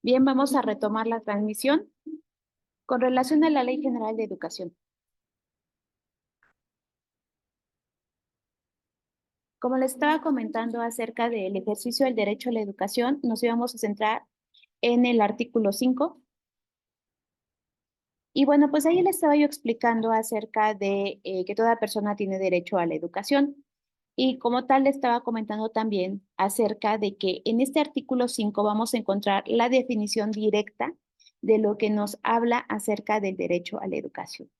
Bien, vamos a retomar la transmisión con relación a la Ley General de Educación. Como les estaba comentando acerca del ejercicio del derecho a la educación, nos íbamos a centrar en el artículo 5. Y bueno, pues ahí les estaba yo explicando acerca de que toda persona tiene derecho a la educación. Y como tal, le estaba comentando también acerca de que en este artículo 5 vamos a encontrar la definición directa de lo que nos habla acerca del derecho a la educación.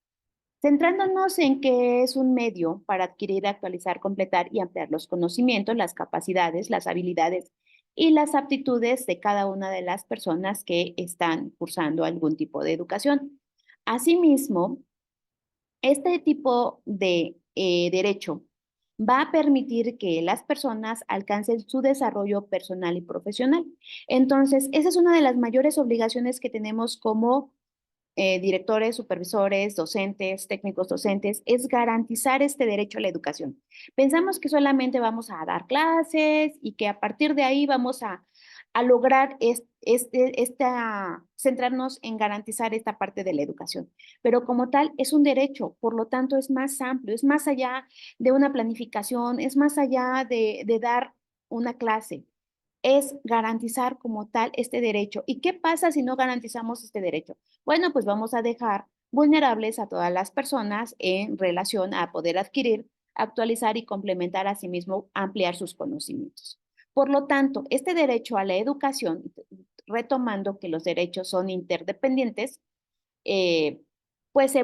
Centrándonos en que es un medio para adquirir, actualizar, completar y ampliar los conocimientos, las capacidades, las habilidades y las aptitudes de cada una de las personas que están cursando algún tipo de educación. Asimismo, este tipo de derecho va a permitir que las personas alcancen su desarrollo personal y profesional. Entonces, esa es una de las mayores obligaciones que tenemos como directores, supervisores, docentes, técnicos docentes, es garantizar este derecho a la educación. Pensamos que solamente vamos a dar clases y que a partir de ahí vamos a lograr centrarnos en garantizar esta parte de la educación. Pero como tal, es un derecho, por lo tanto es más amplio, es más allá de una planificación, es más allá de dar una clase, es garantizar como tal este derecho. ¿Y qué pasa si no garantizamos este derecho? Bueno, pues vamos a dejar vulnerables a todas las personas en relación a poder adquirir, actualizar y complementar a sí mismo, ampliar sus conocimientos. Por lo tanto, este derecho a la educación, retomando que los derechos son interdependientes, eh, pues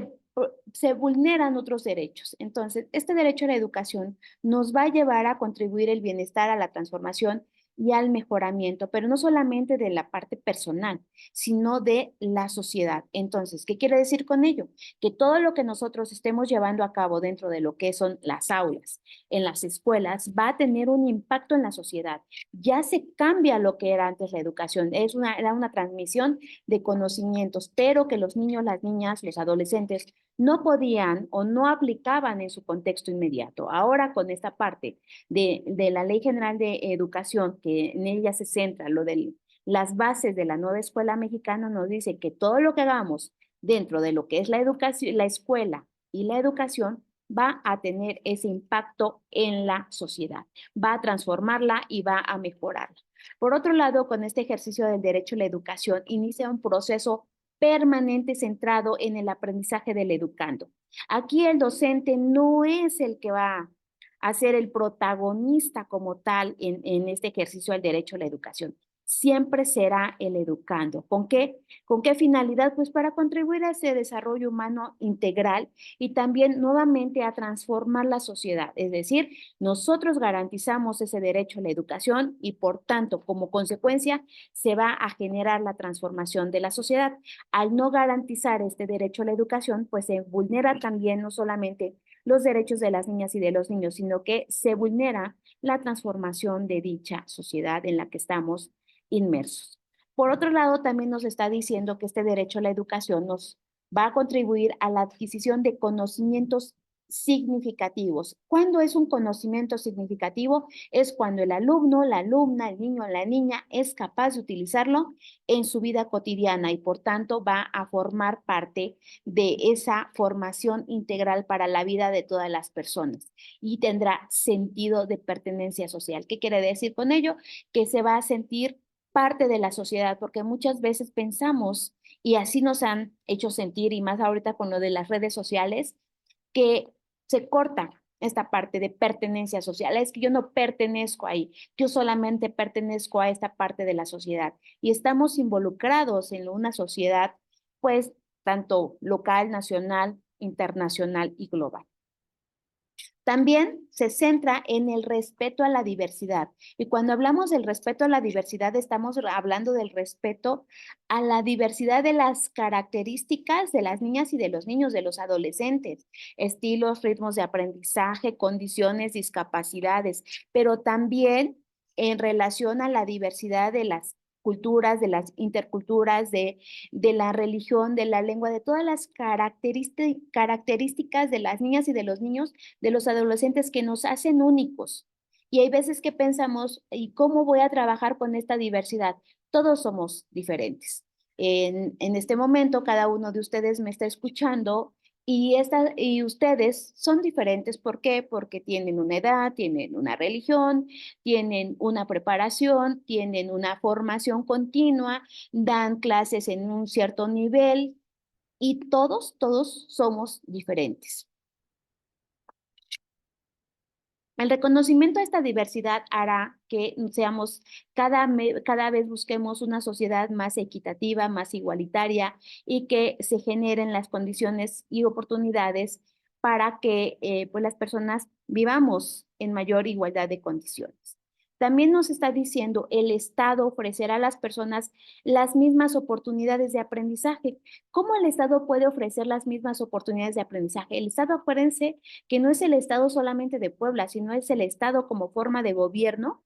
se vulneran otros derechos. Entonces, este derecho a la educación nos va a llevar a contribuir el bienestar, a la transformación y al mejoramiento, pero no solamente de la parte personal, sino de la sociedad. Entonces, ¿qué quiere decir con ello? Que todo lo que nosotros estemos llevando a cabo dentro de lo que son las aulas, en las escuelas, va a tener un impacto en la sociedad. Ya se cambia lo que era antes la educación, era una transmisión de conocimientos, pero que los niños, las niñas, los adolescentes no podían o no aplicaban en su contexto inmediato. Ahora con esta parte de la Ley General de Educación, que en ella se centra lo de las bases de la nueva escuela mexicana, nos dice que todo lo que hagamos dentro de lo que es la educación, la escuela y la educación, va a tener ese impacto en la sociedad, va a transformarla y va a mejorarla. Por otro lado, con este ejercicio del derecho a la educación, inicia un proceso permanente centrado en el aprendizaje del educando. Aquí el docente no es el que va a ser el protagonista como tal en este ejercicio del derecho a la educación. Siempre será el educando. ¿Con qué? ¿Con qué finalidad? Pues para contribuir a ese desarrollo humano integral y también nuevamente a transformar la sociedad. Es decir, nosotros garantizamos ese derecho a la educación y por tanto, como consecuencia, se va a generar la transformación de la sociedad. Al no garantizar este derecho a la educación, pues se vulnera también no solamente los derechos de las niñas y de los niños, sino que se vulnera la transformación de dicha sociedad en la que estamos inmersos. Por otro lado, también nos está diciendo que este derecho a la educación nos va a contribuir a la adquisición de conocimientos significativos. ¿Cuándo es un conocimiento significativo? Es cuando el alumno, la alumna, el niño o la niña es capaz de utilizarlo en su vida cotidiana y por tanto va a formar parte de esa formación integral para la vida de todas las personas y tendrá sentido de pertenencia social. ¿Qué quiere decir con ello? Que se va a sentir parte de la sociedad, porque muchas veces pensamos, y así nos han hecho sentir, y más ahorita con lo de las redes sociales, que se corta esta parte de pertenencia social. Es que yo no pertenezco ahí, yo solamente pertenezco a esta parte de la sociedad. Y estamos involucrados en una sociedad, pues, tanto local, nacional, internacional y global. También se centra en el respeto a la diversidad. Y cuando hablamos del respeto a la diversidad, estamos hablando del respeto a la diversidad de las características de las niñas y de los niños, de los adolescentes, estilos, ritmos de aprendizaje, condiciones, discapacidades, pero también en relación a la diversidad de las culturas, de las interculturas, de la religión, de la lengua, de todas las características de las niñas y de los niños, de los adolescentes que nos hacen únicos Y hay veces que pensamos, ¿y cómo voy a trabajar con esta diversidad? Todos somos diferentes. En este momento, cada uno de ustedes me está escuchando y ustedes son diferentes. ¿Por qué? Porque tienen una edad, tienen una religión, tienen una preparación, tienen una formación continua, dan clases en un cierto nivel y todos somos diferentes. El reconocimiento a esta diversidad hará que seamos, cada vez busquemos una sociedad más equitativa, más igualitaria y que se generen las condiciones y oportunidades para que pues las personas vivamos en mayor igualdad de condiciones. También nos está diciendo el Estado ofrecerá a las personas las mismas oportunidades de aprendizaje. ¿Cómo el Estado puede ofrecer las mismas oportunidades de aprendizaje? El Estado, acuérdense, que no es el Estado solamente de Puebla, sino es el Estado como forma de gobierno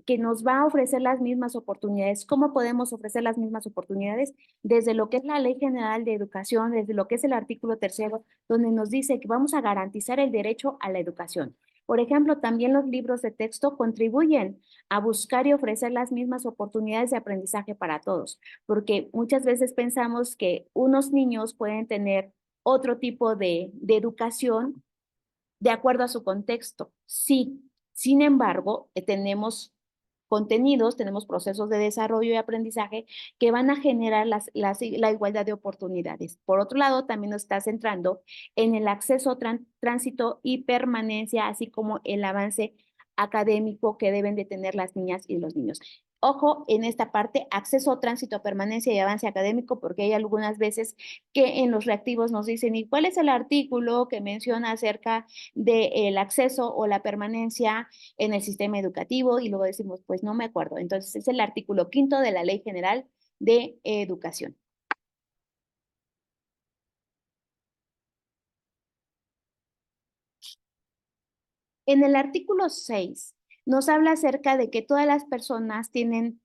que nos va a ofrecer las mismas oportunidades. ¿Cómo podemos ofrecer las mismas oportunidades? Desde lo que es la Ley General de Educación, desde lo que es el artículo tercero, donde nos dice que vamos a garantizar el derecho a la educación. Por ejemplo, también los libros de texto contribuyen a buscar y ofrecer las mismas oportunidades de aprendizaje para todos, porque muchas veces pensamos que unos niños pueden tener otro tipo de educación de acuerdo a su contexto. Sí, sin embargo, tenemos contenidos, tenemos procesos de desarrollo y aprendizaje que van a generar la igualdad de oportunidades. Por otro lado, también nos está centrando en el acceso, tránsito y permanencia, así como el avance académico que deben de tener las niñas y los niños. Ojo en esta parte, acceso, tránsito, permanencia y avance académico, porque hay algunas veces que en los reactivos nos dicen, ¿y cuál es el artículo que menciona acerca del acceso o la permanencia en el sistema educativo? Y luego decimos, pues no me acuerdo. Entonces es el artículo 5º de la Ley General de Educación. En el artículo 6 nos habla acerca de que todas las personas tienen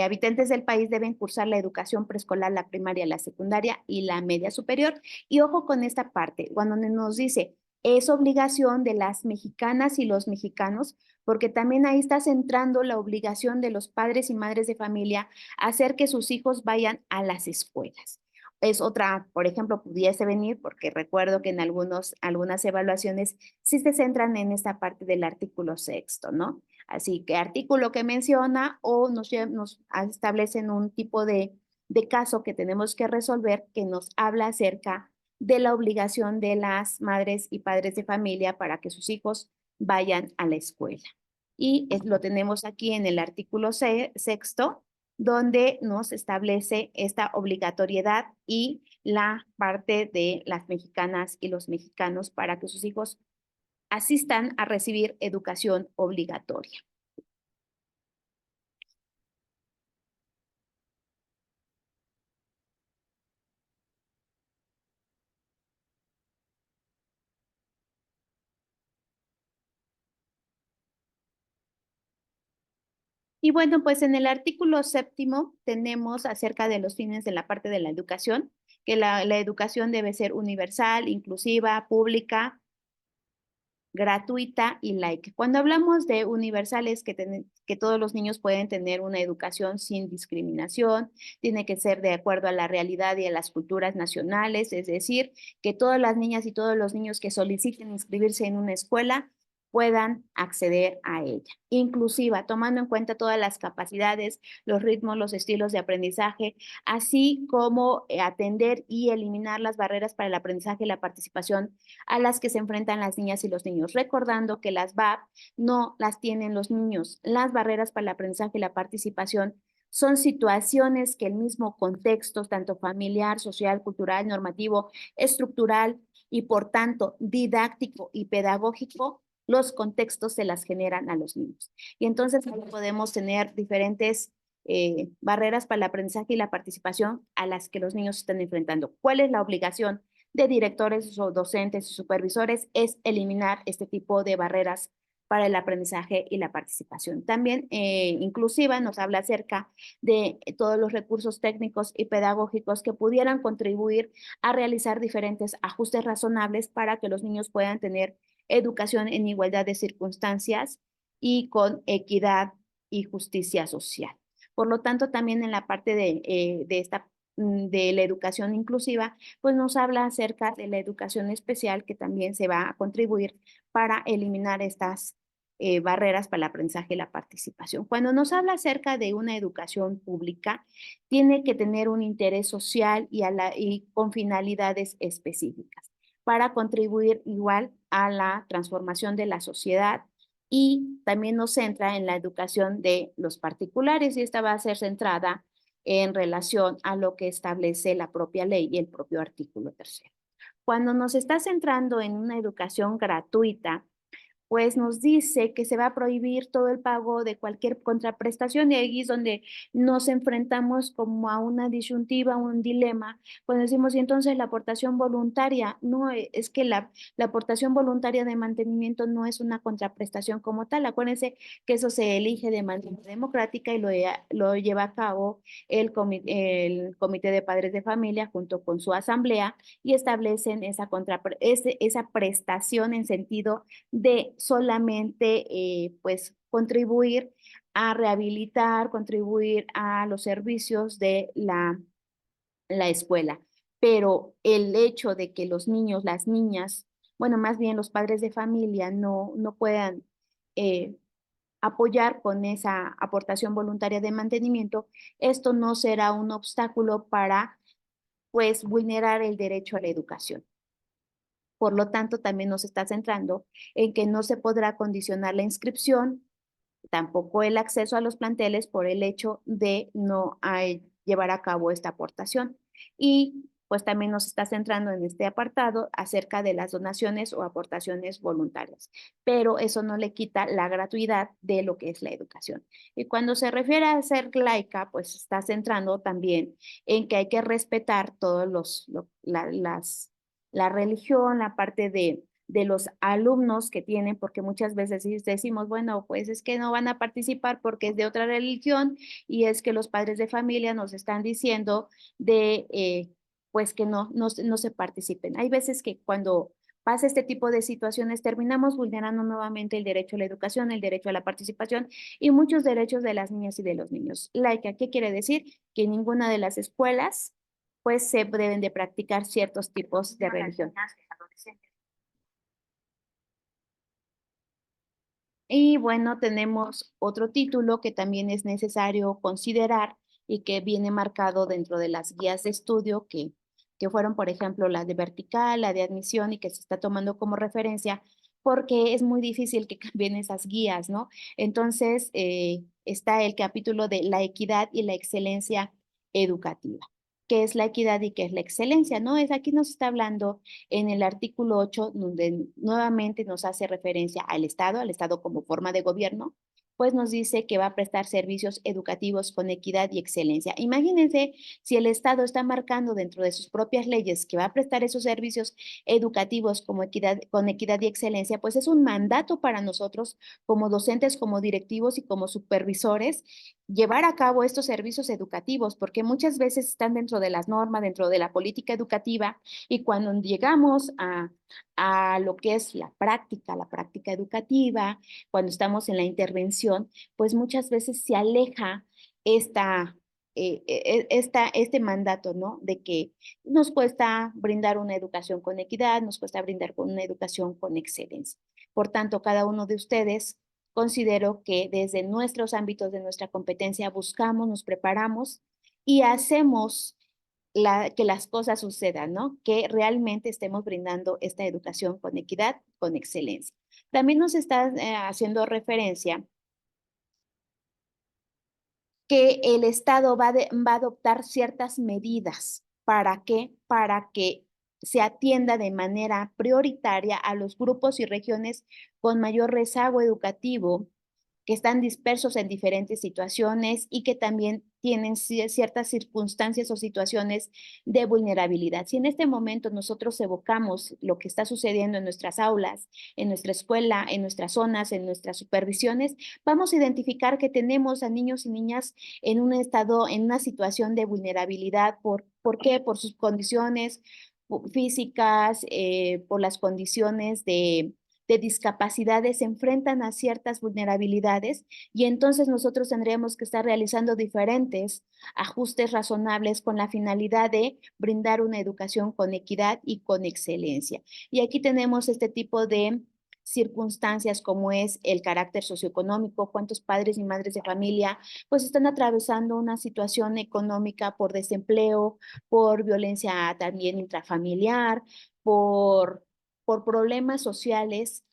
habitantes del país deben cursar la educación preescolar, la primaria, la secundaria y la media superior. Y ojo con esta parte, cuando nos dice, es obligación de las mexicanas y los mexicanos, porque también ahí está centrando la obligación de los padres y madres de familia a hacer que sus hijos vayan a las escuelas. Es otra, por ejemplo, pudiese venir, porque recuerdo que en algunas evaluaciones sí se centran en esta parte del artículo 6º, ¿no? Así que artículo que menciona o nos establecen un tipo de caso que tenemos que resolver que nos habla acerca de la obligación de las madres y padres de familia para que sus hijos vayan a la escuela. Y lo tenemos aquí en el artículo 6º, donde nos establece esta obligatoriedad y la parte de las mexicanas y los mexicanos para que sus hijos asistan a recibir educación obligatoria. Y bueno, pues en el artículo 7º tenemos acerca de los fines de la parte de la educación, que la educación debe ser universal, inclusiva, pública, gratuita y laica. Cuando hablamos de universales, que todos los niños pueden tener una educación sin discriminación, tiene que ser de acuerdo a la realidad y a las culturas nacionales, es decir, que todas las niñas y todos los niños que soliciten inscribirse en una escuela puedan acceder a ella. Inclusiva, tomando en cuenta todas las capacidades, los ritmos, los estilos de aprendizaje, así como atender y eliminar las barreras para el aprendizaje y la participación a las que se enfrentan las niñas y los niños, recordando que las VAP no las tienen los niños. Las barreras para el aprendizaje y la participación son situaciones que el mismo contexto, tanto familiar, social, cultural, normativo, estructural y por tanto didáctico y pedagógico, los contextos se las generan a los niños. Y entonces podemos tener diferentes barreras para el aprendizaje y la participación a las que los niños están enfrentando. ¿Cuál es la obligación de directores o docentes y supervisores? Es eliminar este tipo de barreras para el aprendizaje y la participación. También inclusiva nos habla acerca de todos los recursos técnicos y pedagógicos que pudieran contribuir a realizar diferentes ajustes razonables para que los niños puedan tener educación en igualdad de circunstancias y con equidad y justicia social. Por lo tanto, también en la parte de la educación inclusiva, pues nos habla acerca de la educación especial que también se va a contribuir para eliminar estas barreras para el aprendizaje y la participación. Cuando nos habla acerca de una educación pública, tiene que tener un interés social y con finalidades específicas para contribuir igual a la transformación de la sociedad y también nos centra en la educación de los particulares y esta va a ser centrada en relación a lo que establece la propia ley y el propio artículo tercero. Cuando nos está centrando en una educación gratuita, pues nos dice que se va a prohibir todo el pago de cualquier contraprestación y ahí es donde nos enfrentamos como a una disyuntiva, un dilema, cuando decimos, y entonces la aportación voluntaria, no, es que la aportación voluntaria de mantenimiento no es una contraprestación como tal, acuérdense que eso se elige de manera democrática y lo lleva a cabo el Comité de Padres de Familia junto con su asamblea y establecen esa prestación en sentido de solamente pues contribuir a rehabilitar, contribuir a los servicios de la escuela. Pero el hecho de que los niños, las niñas, bueno, más bien los padres de familia no puedan eh, apoyar con esa aportación voluntaria de mantenimiento, esto no será un obstáculo para pues vulnerar el derecho a la educación. Por lo tanto, también nos está centrando en que no se podrá condicionar la inscripción, tampoco el acceso a los planteles por el hecho de no llevar a cabo esta aportación. Y pues también nos está centrando en este apartado acerca de las donaciones o aportaciones voluntarias, pero eso no le quita la gratuidad de lo que es la educación. Y cuando se refiere a ser laica, pues está centrando también en que hay que respetar todos la religión, la parte de los alumnos que tienen, porque muchas veces decimos, bueno, pues es que no van a participar porque es de otra religión y es que los padres de familia nos están diciendo pues que no se participen. Hay veces que cuando pasa este tipo de situaciones terminamos vulnerando nuevamente el derecho a la educación, el derecho a la participación y muchos derechos de las niñas y de los niños. Laica, ¿qué quiere decir? Que en ninguna de las escuelas pues se deben de practicar ciertos tipos de religión. Y bueno, tenemos otro título que también es necesario considerar y que viene marcado dentro de las guías de estudio que fueron, por ejemplo, la de vertical, la de admisión y que se está tomando como referencia porque es muy difícil que cambien esas guías, ¿no? Entonces, está el capítulo de la equidad y la excelencia educativa. ¿Qué es la equidad y qué es la excelencia? ¿No? Aquí nos está hablando en el artículo 8, donde nuevamente nos hace referencia al Estado como forma de gobierno, pues nos dice que va a prestar servicios educativos con equidad y excelencia. Imagínense si el Estado está marcando dentro de sus propias leyes que va a prestar esos servicios educativos con equidad y excelencia, pues es un mandato para nosotros como docentes, como directivos y como supervisores llevar a cabo estos servicios educativos, porque muchas veces están dentro de las normas, dentro de la política educativa, y cuando llegamos a lo que es la práctica educativa, cuando estamos en la intervención, pues muchas veces se aleja esta, este mandato, ¿no? De que nos cuesta brindar una educación con equidad, nos cuesta brindar una educación con excelencia. Por tanto, cada uno de ustedes considero que desde nuestros ámbitos de nuestra competencia buscamos, nos preparamos y hacemos que las cosas sucedan, ¿no? Que realmente estemos brindando esta educación con equidad, con excelencia. También nos está haciendo referencia que el Estado va a adoptar ciertas medidas. ¿Para qué? Para que se atienda de manera prioritaria a los grupos y regiones con mayor rezago educativo, que están dispersos en diferentes situaciones y que también tienen ciertas circunstancias o situaciones de vulnerabilidad. Si en este momento nosotros evocamos lo que está sucediendo en nuestras aulas, en nuestra escuela, en nuestras zonas, en nuestras supervisiones, vamos a identificar que tenemos a niños y niñas en un estado, en una situación de vulnerabilidad. ¿Por qué? Por sus condiciones físicas, por las condiciones de discapacidades se enfrentan a ciertas vulnerabilidades y entonces nosotros tendríamos que estar realizando diferentes ajustes razonables con la finalidad de brindar una educación con equidad y con excelencia. Y aquí tenemos este tipo de circunstancias como es el carácter socioeconómico, cuántos padres y madres de familia pues están atravesando una situación económica por desempleo, por violencia también intrafamiliar, por problemas sociales.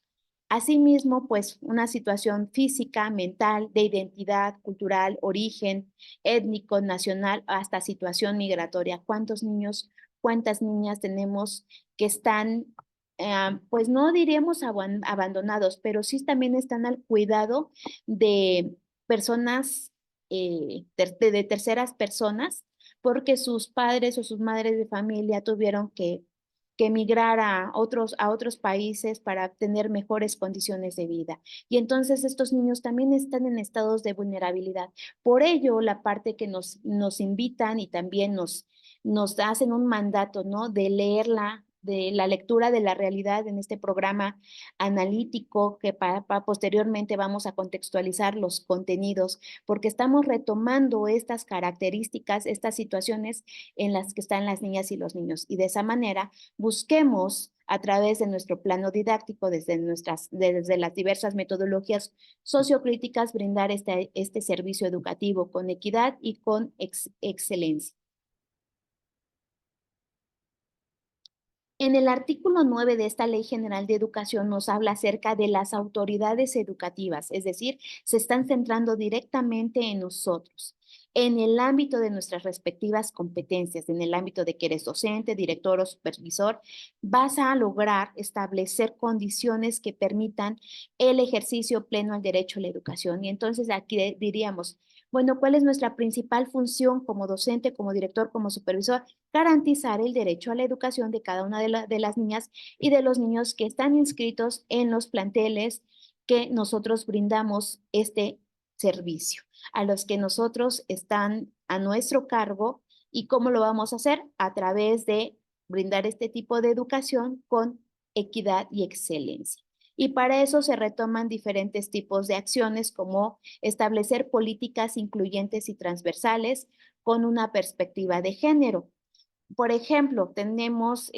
Asimismo, pues una situación física, mental, de identidad, cultural, origen, étnico, nacional, hasta situación migratoria. ¿Cuántos niños, cuántas niñas tenemos que están, pues no diríamos abandonados, pero sí también están al cuidado de personas, de terceras personas, porque sus padres o sus madres de familia tuvieron que emigrar a otros países para tener mejores condiciones de vida. Y entonces estos niños también están en estados de vulnerabilidad. Por ello, la parte que nos invitan y también nos hacen un mandato, ¿no? De leerla, de la lectura de la realidad en este programa analítico que posteriormente vamos a contextualizar los contenidos, porque estamos retomando estas características, estas situaciones en las que están las niñas y los niños. Y de esa manera busquemos a través de nuestro plano didáctico, desde las diversas metodologías sociocríticas, brindar este servicio educativo con equidad y con excelencia. En el artículo 9 de esta Ley General de Educación nos habla acerca de las autoridades educativas, es decir, se están centrando directamente en nosotros, en el ámbito de nuestras respectivas competencias, en el ámbito de que eres docente, director o supervisor, vas a lograr establecer condiciones que permitan el ejercicio pleno al derecho a la educación. Y entonces aquí diríamos, bueno, ¿cuál es nuestra principal función como docente, como director, como supervisor? Garantizar el derecho a la educación de cada una de las niñas y de los niños que están inscritos en los planteles que nosotros brindamos este servicio, a los que nosotros están a nuestro cargo. ¿Y cómo lo vamos a hacer? A través de brindar este tipo de educación con equidad y excelencia. Y para eso se retoman diferentes tipos de acciones como establecer políticas incluyentes y transversales con una perspectiva de género. Por ejemplo, tenemos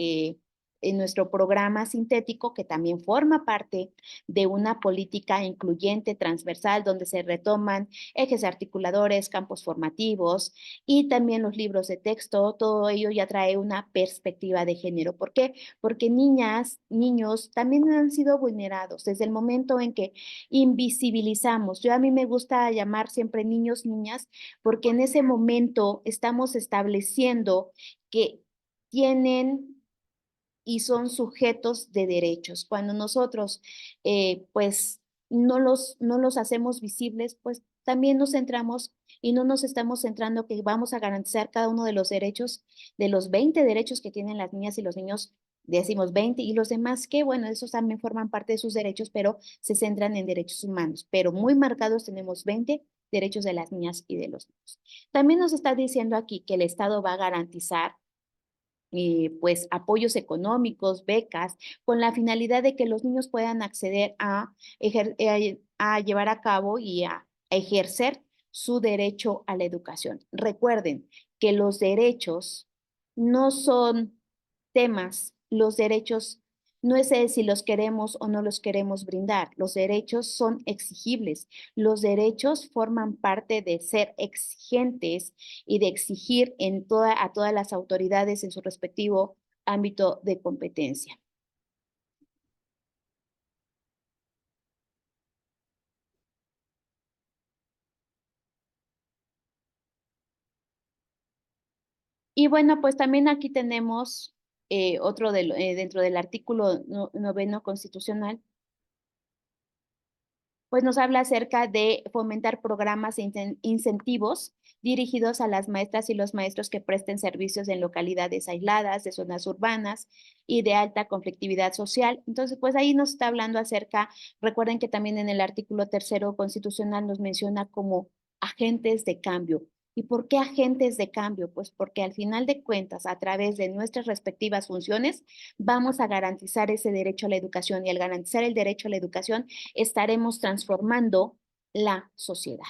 en nuestro programa sintético, que también forma parte de una política incluyente, transversal, donde se retoman ejes articuladores, campos formativos y también los libros de texto. Todo ello ya trae una perspectiva de género. ¿Por qué? Porque niñas, niños también han sido vulnerados desde el momento en que invisibilizamos. A mí me gusta llamar siempre niños, niñas, porque en ese momento estamos estableciendo que tienen y son sujetos de derechos. Cuando nosotros, pues, no los hacemos visibles, pues también nos centramos y no nos estamos centrando que vamos a garantizar cada uno de los derechos, de los 20 derechos que tienen las niñas y los niños, decimos 20, y los demás que, bueno, esos también forman parte de sus derechos, pero se centran en derechos humanos. Pero muy marcados tenemos 20 derechos de las niñas y de los niños. También nos está diciendo aquí que el Estado va a garantizar pues apoyos económicos, becas, con la finalidad de que los niños puedan acceder a llevar a cabo y a ejercer su derecho a la educación. Recuerden que los derechos no son temas, los derechos no es si los queremos o no los queremos brindar, los derechos son exigibles, los derechos forman parte de ser exigentes y de exigir a todas las autoridades en su respectivo ámbito de competencia. Y bueno, pues también aquí tenemos dentro del artículo noveno constitucional, pues nos habla acerca de fomentar programas e incentivos dirigidos a las maestras y los maestros que presten servicios en localidades aisladas, de zonas urbanas y de alta conflictividad social. Entonces, pues ahí nos está hablando acerca, recuerden que también en el artículo tercero constitucional nos menciona como agentes de cambio. ¿Y por qué agentes de cambio? Pues porque al final de cuentas, a través de nuestras respectivas funciones, vamos a garantizar ese derecho a la educación y al garantizar el derecho a la educación, estaremos transformando la sociedad.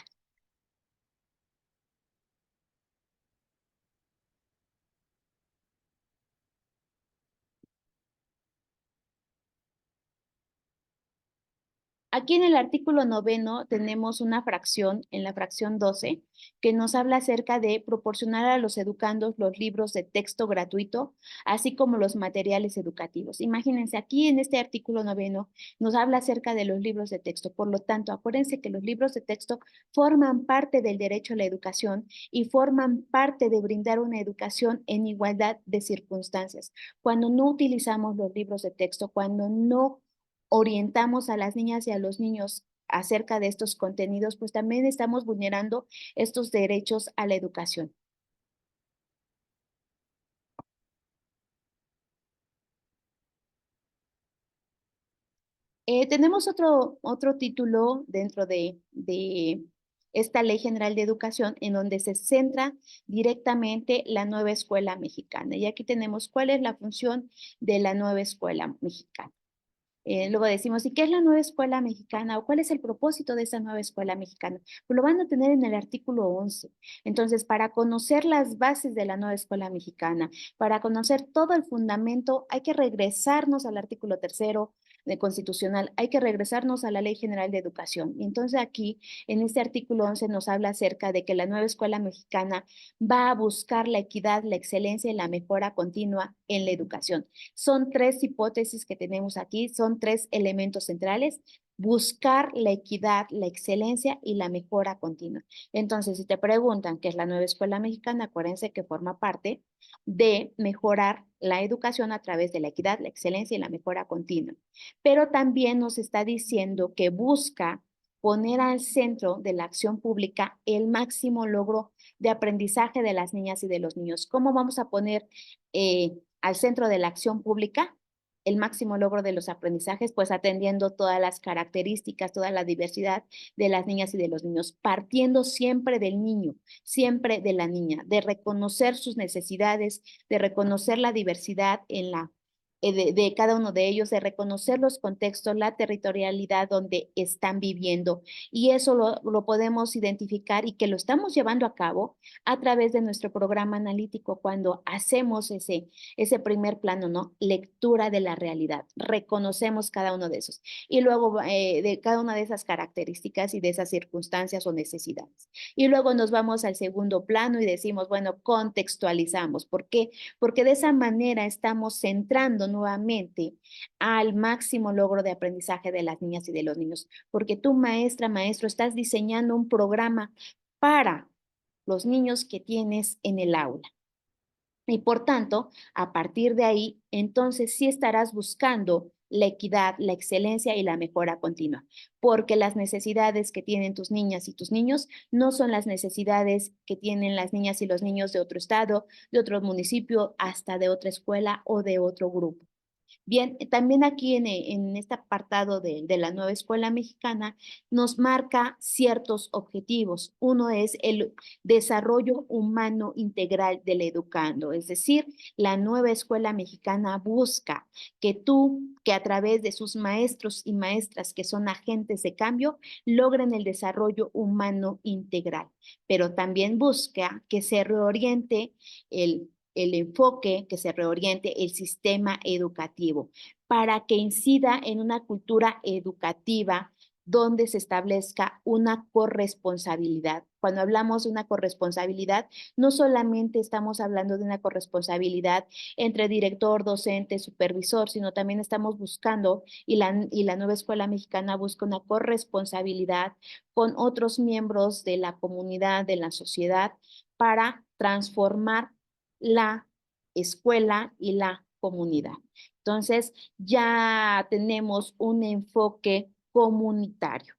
Aquí en el artículo 9 tenemos una fracción, en la fracción 12, que nos habla acerca de proporcionar a los educandos los libros de texto gratuito, así como los materiales educativos. Imagínense, aquí en este artículo 9 nos habla acerca de los libros de texto. Por lo tanto, acuérdense que los libros de texto forman parte del derecho a la educación y forman parte de brindar una educación en igualdad de circunstancias. Cuando no utilizamos los libros de texto, cuando no orientamos a las niñas y a los niños acerca de estos contenidos, pues también estamos vulnerando estos derechos a la educación. Tenemos otro título dentro de esta Ley General de Educación en donde se centra directamente la nueva escuela mexicana. Y aquí tenemos cuál es la función de la nueva escuela mexicana. Luego decimos, ¿y qué es la nueva escuela mexicana? ¿O cuál es el propósito de esa nueva escuela mexicana? Pues lo van a tener en el artículo 11. Entonces, para conocer las bases de la nueva escuela mexicana, para conocer todo el fundamento, hay que regresarnos al artículo 3 de constitucional, hay que regresarnos a la Ley General de Educación. Y entonces aquí, en este artículo 11, nos habla acerca de que la nueva escuela mexicana va a buscar la equidad, la excelencia y la mejora continua en la educación. Son tres hipótesis que tenemos aquí, son tres elementos centrales: buscar la equidad, la excelencia y la mejora continua. Entonces, si te preguntan qué es la nueva escuela mexicana, acuérdense que forma parte de mejorar la educación a través de la equidad, la excelencia y la mejora continua. Pero también nos está diciendo que busca poner al centro de la acción pública el máximo logro de aprendizaje de las niñas y de los niños. ¿Cómo vamos a poner al centro de la acción pública el máximo logro de los aprendizajes? Pues atendiendo todas las características, toda la diversidad de las niñas y de los niños, partiendo siempre del niño, siempre de la niña, de reconocer sus necesidades, de reconocer la diversidad en de cada uno de ellos, de reconocer los contextos, la territorialidad donde están viviendo. Y eso lo podemos identificar y que lo estamos llevando a cabo a través de nuestro programa analítico cuando hacemos ese primer plano, ¿no? Lectura de la realidad. Reconocemos cada uno de esos. Y luego de cada una de esas características y de esas circunstancias o necesidades. Y luego nos vamos al segundo plano y decimos, bueno, contextualizamos. ¿Por qué? Porque de esa manera estamos centrando nuevamente al máximo logro de aprendizaje de las niñas y de los niños. Porque tú, maestra, maestro, estás diseñando un programa para los niños que tienes en el aula. Y por tanto, a partir de ahí, entonces sí estarás buscando la equidad, la excelencia y la mejora continua, porque las necesidades que tienen tus niñas y tus niños no son las necesidades que tienen las niñas y los niños de otro estado, de otro municipio, hasta de otra escuela o de otro grupo. Bien, también aquí en este apartado de la nueva escuela mexicana nos marca ciertos objetivos. Uno es el desarrollo humano integral del educando, es decir, la nueva escuela mexicana busca que a través de sus maestros y maestras que son agentes de cambio, logren el desarrollo humano integral, pero también busca que se reoriente el enfoque, que se reoriente el sistema educativo para que incida en una cultura educativa donde se establezca una corresponsabilidad. Cuando hablamos de una corresponsabilidad, no solamente estamos hablando de una corresponsabilidad entre director, docente, supervisor, sino también estamos buscando, y la nueva escuela mexicana busca una corresponsabilidad con otros miembros de la comunidad, de la sociedad, para transformar la escuela y la comunidad. Entonces, ya tenemos un enfoque comunitario.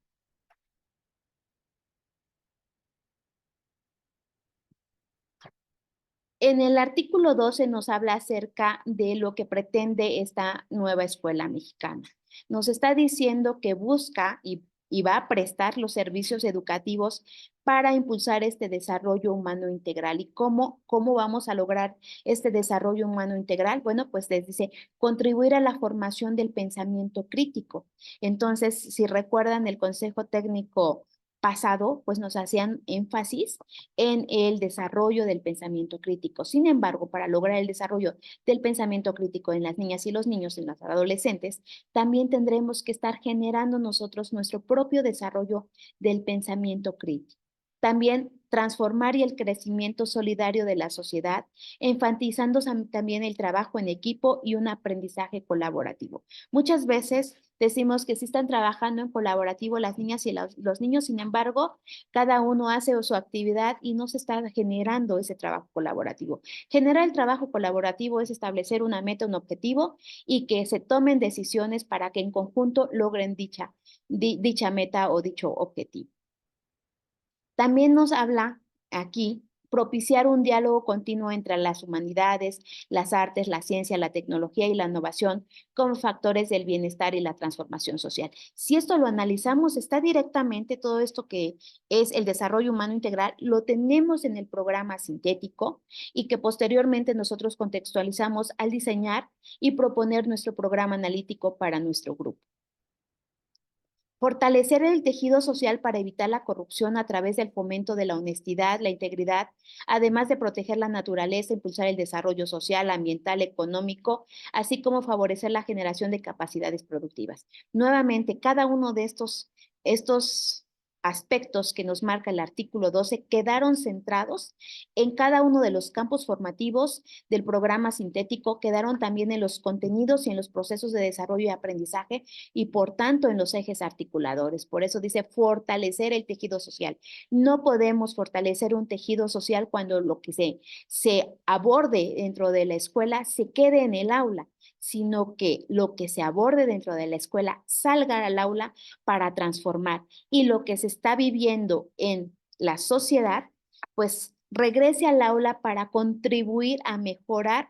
En el artículo 12 nos habla acerca de lo que pretende esta nueva escuela mexicana. Nos está diciendo que busca, y y va a prestar los servicios educativos para impulsar este desarrollo humano integral. ¿Y cómo vamos a lograr este desarrollo humano integral? Bueno, pues les dice, contribuir a la formación del pensamiento crítico. Entonces, si recuerdan el Consejo Técnico pasado, pues nos hacían énfasis en el desarrollo del pensamiento crítico. Sin embargo, para lograr el desarrollo del pensamiento crítico en las niñas y los niños, en los adolescentes, también tendremos que estar generando nosotros nuestro propio desarrollo del pensamiento crítico. También transformar y el crecimiento solidario de la sociedad, enfatizando también el trabajo en equipo y un aprendizaje colaborativo. Muchas veces decimos que sí están trabajando en colaborativo las niñas y los niños, sin embargo, cada uno hace su actividad y no se está generando ese trabajo colaborativo. Generar el trabajo colaborativo es establecer una meta, un objetivo y que se tomen decisiones para que en conjunto logren dicha meta o dicho objetivo. También nos habla aquí propiciar un diálogo continuo entre las humanidades, las artes, la ciencia, la tecnología y la innovación como factores del bienestar y la transformación social. Si esto lo analizamos, está directamente todo esto que es el desarrollo humano integral, lo tenemos en el programa sintético y que posteriormente nosotros contextualizamos al diseñar y proponer nuestro programa analítico para nuestro grupo. Fortalecer el tejido social para evitar la corrupción a través del fomento de la honestidad, la integridad, además de proteger la naturaleza, impulsar el desarrollo social, ambiental, económico, así como favorecer la generación de capacidades productivas. Nuevamente, cada uno de estos aspectos que nos marca el artículo 12 quedaron centrados en cada uno de los campos formativos del programa sintético, quedaron también en los contenidos y en los procesos de desarrollo y aprendizaje y por tanto en los ejes articuladores. Por eso dice fortalecer el tejido social. No podemos fortalecer un tejido social cuando lo que se aborde dentro de la escuela se quede en el aula, sino que lo que se aborde dentro de la escuela salga al aula para transformar y lo que se está viviendo en la sociedad, pues regrese al aula para contribuir a mejorar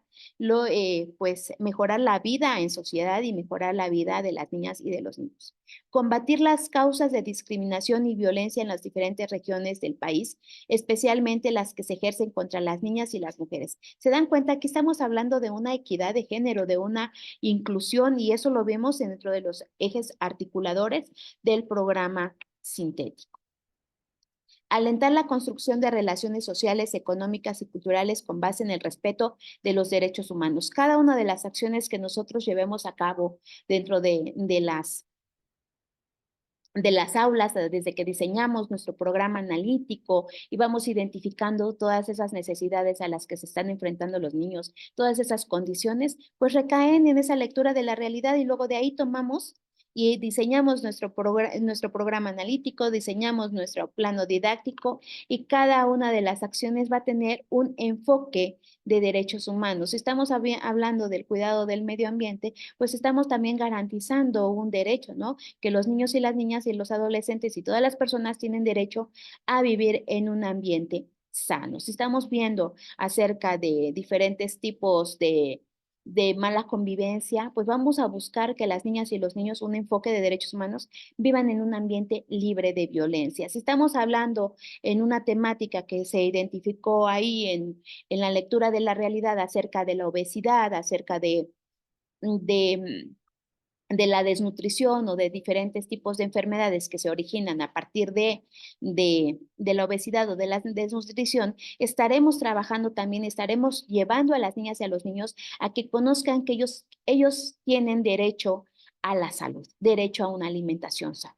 pues mejorar la vida en sociedad y mejorar la vida de las niñas y de los niños. Combatir las causas de discriminación y violencia en las diferentes regiones del país, especialmente las que se ejercen contra las niñas y las mujeres. Se dan cuenta que estamos hablando de una equidad de género, de una inclusión, y eso lo vemos dentro de los ejes articuladores del programa sintético. Alentar la construcción de relaciones sociales, económicas y culturales con base en el respeto de los derechos humanos. Cada una de las acciones que nosotros llevemos a cabo dentro de las aulas, desde que diseñamos nuestro programa analítico y vamos identificando todas esas necesidades a las que se están enfrentando los niños, todas esas condiciones, pues recaen en esa lectura de la realidad y luego de ahí tomamos y diseñamos nuestro programa analítico, diseñamos nuestro plano didáctico y cada una de las acciones va a tener un enfoque de derechos humanos. Si estamos hablando del cuidado del medio ambiente, pues estamos también garantizando un derecho, ¿no? Que los niños y las niñas y los adolescentes y todas las personas tienen derecho a vivir en un ambiente sano. Si estamos viendo acerca de diferentes tipos de mala convivencia, pues vamos a buscar que las niñas y los niños, un enfoque de derechos humanos, vivan en un ambiente libre de violencia. Si estamos hablando en una temática que se identificó ahí en la lectura de la realidad acerca de la obesidad, acerca de de la desnutrición o de diferentes tipos de enfermedades que se originan a partir de la obesidad o de la desnutrición, estaremos trabajando también, estaremos llevando a las niñas y a los niños a que conozcan que ellos tienen derecho a la salud, derecho a una alimentación sana.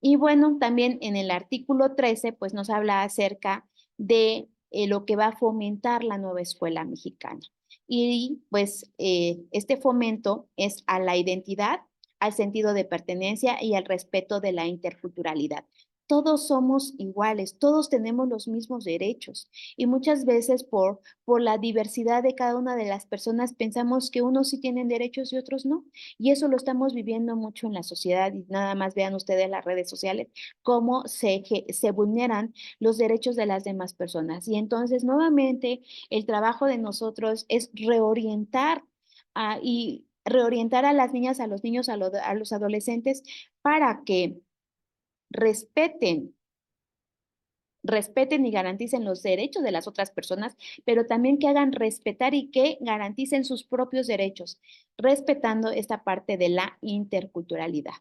Y bueno, también en el artículo 13, pues nos habla acerca de lo que va a fomentar la nueva escuela mexicana. Y pues este fomento es a la identidad, al sentido de pertenencia y al respeto de la interculturalidad. Todos somos iguales, todos tenemos los mismos derechos y muchas veces por la diversidad de cada una de las personas pensamos que unos sí tienen derechos y otros no. Y eso lo estamos viviendo mucho en la sociedad y nada más vean ustedes las redes sociales cómo se vulneran los derechos de las demás personas. Y entonces nuevamente el trabajo de nosotros es reorientar y reorientar a las niñas, a los niños, a los adolescentes para que respeten respeten y garanticen los derechos de las otras personas, pero también que hagan respetar y que garanticen sus propios derechos, respetando esta parte de la interculturalidad.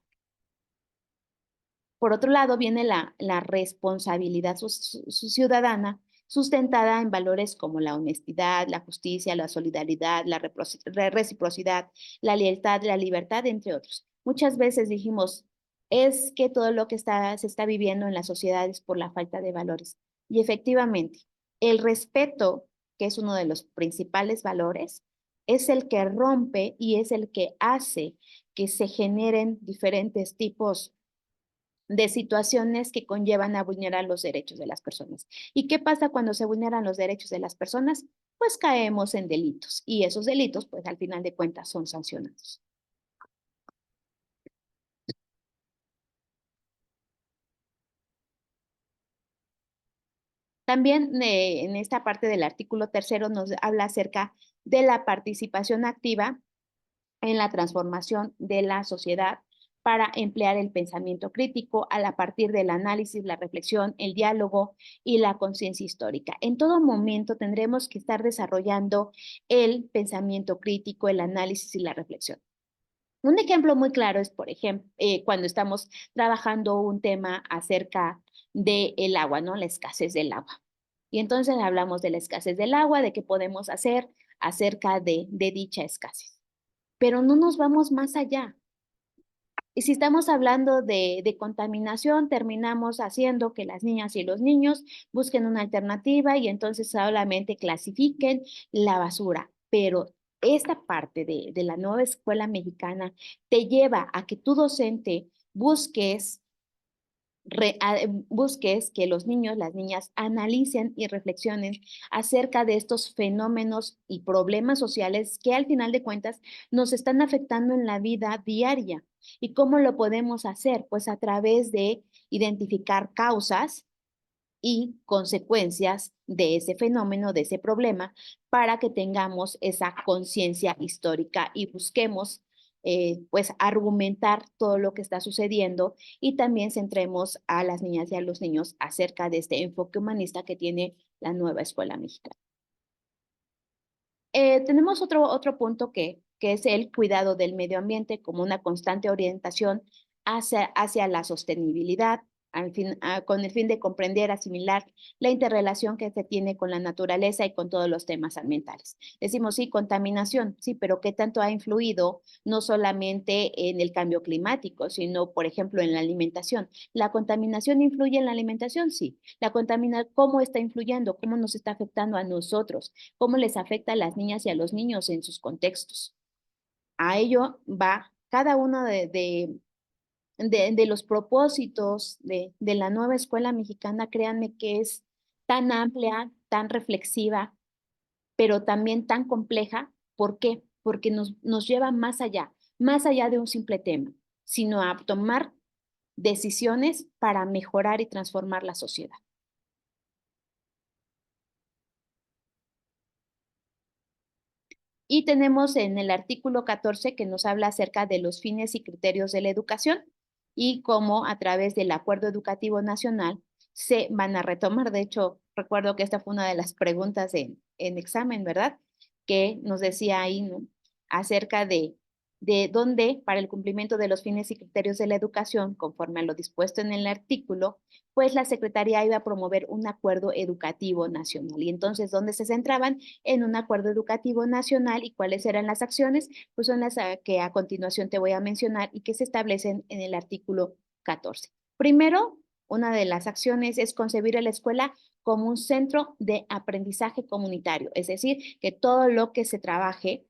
Por otro lado, viene la responsabilidad ciudadana sustentada en valores como la honestidad, la justicia, la solidaridad, la reciprocidad, la lealtad, la libertad, entre otros. Muchas veces dijimos, es que todo lo que se está viviendo en la sociedad es por la falta de valores. Y efectivamente, el respeto, que es uno de los principales valores, es el que rompe y es el que hace que se generen diferentes tipos de situaciones que conllevan a vulnerar los derechos de las personas. ¿Y qué pasa cuando se vulneran los derechos de las personas? Pues caemos en delitos y esos delitos, pues al final de cuentas, son sancionados. También en esta parte del artículo tercero nos habla acerca de la participación activa en la transformación de la sociedad para emplear el pensamiento crítico a partir del análisis, la reflexión, el diálogo y la conciencia histórica. En todo momento tendremos que estar desarrollando el pensamiento crítico, el análisis y la reflexión. Un ejemplo muy claro es, por ejemplo, cuando estamos trabajando un tema acerca del agua, ¿no? La escasez del agua. Y entonces hablamos de la escasez del agua, de qué podemos hacer acerca de dicha escasez. Pero no nos vamos más allá. Y si estamos hablando de contaminación, terminamos haciendo que las niñas y los niños busquen una alternativa y entonces solamente clasifiquen la basura. Pero esta parte de la nueva escuela mexicana te lleva a que tu docente busques que los niños, las niñas analicen y reflexionen acerca de estos fenómenos y problemas sociales que al final de cuentas nos están afectando en la vida diaria. ¿Y cómo lo podemos hacer? Pues a través de identificar causas y consecuencias de ese fenómeno, de ese problema, para que tengamos esa conciencia histórica y busquemos pues argumentar todo lo que está sucediendo y también centremos a las niñas y a los niños acerca de este enfoque humanista que tiene la nueva escuela mexicana. Tenemos otro punto que es el cuidado del medio ambiente como una constante orientación hacia la sostenibilidad, con el fin de comprender, asimilar la interrelación que se tiene con la naturaleza y con todos los temas ambientales. Decimos, sí, contaminación, sí, pero ¿qué tanto ha influido no solamente en el cambio climático, sino, por ejemplo, en la alimentación? ¿La contaminación influye en la alimentación? Sí. ¿Cómo está influyendo? ¿Cómo nos está afectando a nosotros? ¿Cómo les afecta a las niñas y a los niños en sus contextos? A ello va cada uno de los propósitos de la nueva escuela mexicana, créanme que es tan amplia, tan reflexiva, pero también tan compleja. ¿Por qué? Porque nos lleva más allá de un simple tema, sino a tomar decisiones para mejorar y transformar la sociedad. Y tenemos en el artículo 14 que nos habla acerca de los fines y criterios de la educación y cómo a través del Acuerdo Educativo Nacional se van a retomar. De hecho, recuerdo que esta fue una de las preguntas en examen, ¿verdad? Que nos decía ahí, ¿no? Acerca de dónde, para el cumplimiento de los fines y criterios de la educación, conforme a lo dispuesto en el artículo, pues la Secretaría iba a promover un acuerdo educativo nacional. Y entonces, ¿dónde se centraban? En un acuerdo educativo nacional. ¿Y cuáles eran las acciones? Pues son las que a continuación te voy a mencionar y que se establecen en el artículo 14. Primero, una de las acciones es concebir a la escuela como un centro de aprendizaje comunitario, es decir, que todo lo que se trabaje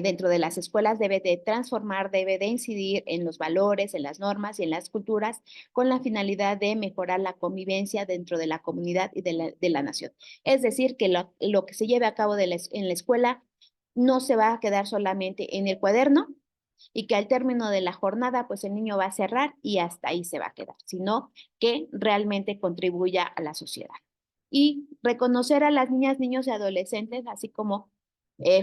dentro de las escuelas debe de transformar, debe de incidir en los valores, en las normas y en las culturas con la finalidad de mejorar la convivencia dentro de la comunidad y de la nación. Es decir, que lo que se lleve a cabo en la escuela no se va a quedar solamente en el cuaderno y que al término de la jornada, pues el niño va a cerrar y hasta ahí se va a quedar, sino que realmente contribuya a la sociedad. Y reconocer a las niñas, niños y adolescentes, así como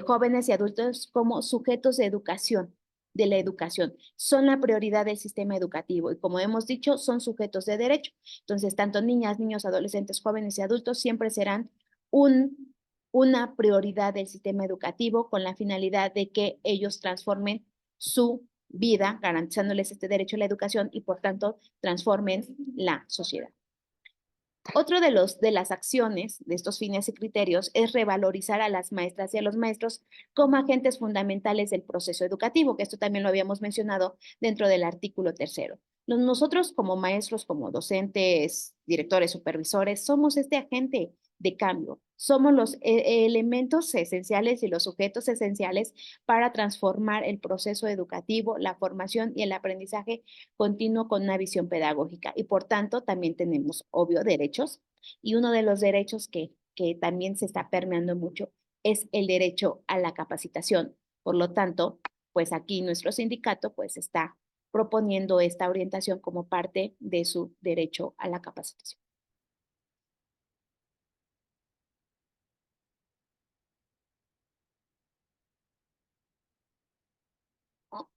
jóvenes y adultos como sujetos de educación, de la educación. Son la prioridad del sistema educativo y como hemos dicho, son sujetos de derecho. Entonces, tanto niñas, niños, adolescentes, jóvenes y adultos siempre serán una prioridad del sistema educativo con la finalidad de que ellos transformen su vida, garantizándoles este derecho a la educación y por tanto transformen la sociedad. Otro de las acciones de estos fines y criterios es revalorizar a las maestras y a los maestros como agentes fundamentales del proceso educativo, que esto también lo habíamos mencionado dentro del artículo 3º. Nosotros como maestros, como docentes, directores, supervisores, somos este agente de cambio. Somos los elementos esenciales y los sujetos esenciales para transformar el proceso educativo, la formación y el aprendizaje continuo con una visión pedagógica. Y por tanto, también tenemos, obvio, derechos. Y uno de los derechos que también se está permeando mucho es el derecho a la capacitación. Por lo tanto, pues aquí nuestro sindicato pues está proponiendo esta orientación como parte de su derecho a la capacitación.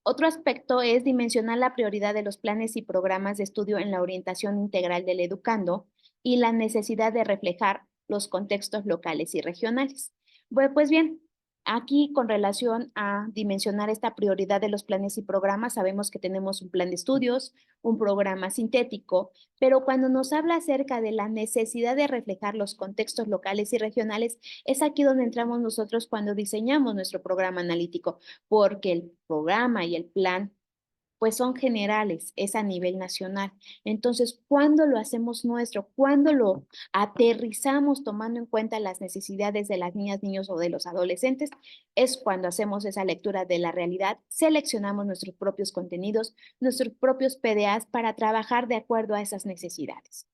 Otro aspecto es dimensionar la prioridad de los planes y programas de estudio en la orientación integral del educando y la necesidad de reflejar los contextos locales y regionales. Bueno, pues bien, aquí con relación a dimensionar esta prioridad de los planes y programas, sabemos que tenemos un plan de estudios, un programa sintético, pero cuando nos habla acerca de la necesidad de reflejar los contextos locales y regionales, es aquí donde entramos nosotros cuando diseñamos nuestro programa analítico porque el programa y el plan pues son generales, es a nivel nacional. Entonces, ¿cuándo lo hacemos nuestro? ¿Cuándo lo aterrizamos tomando en cuenta las necesidades de las niñas, niños o de los adolescentes? Es cuando hacemos esa lectura de la realidad, seleccionamos nuestros propios contenidos, nuestros propios PDAs para trabajar de acuerdo a esas necesidades.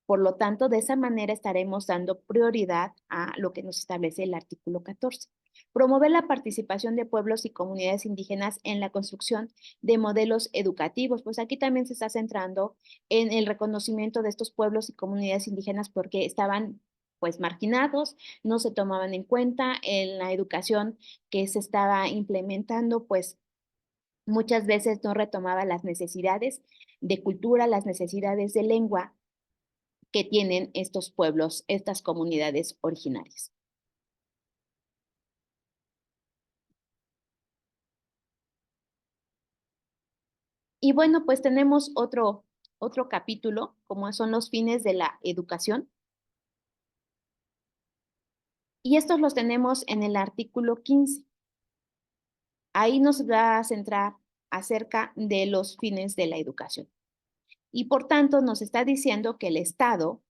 Por lo tanto, de esa manera estaremos dando prioridad a lo que nos establece el artículo 14. Promover la participación de pueblos y comunidades indígenas en la construcción de modelos educativos. Pues aquí también se está centrando en el reconocimiento de estos pueblos y comunidades indígenas porque estaban pues marginados, no se tomaban en cuenta en la educación que se estaba implementando, pues muchas veces no retomaba las necesidades de cultura, las necesidades de lengua que tienen estos pueblos, estas comunidades originarias. Y bueno, pues tenemos otro capítulo, como son los fines de la educación. Y estos los tenemos en el artículo 15. Ahí nos va a centrar acerca de los fines de la educación. Y por tanto nos está diciendo que el Estado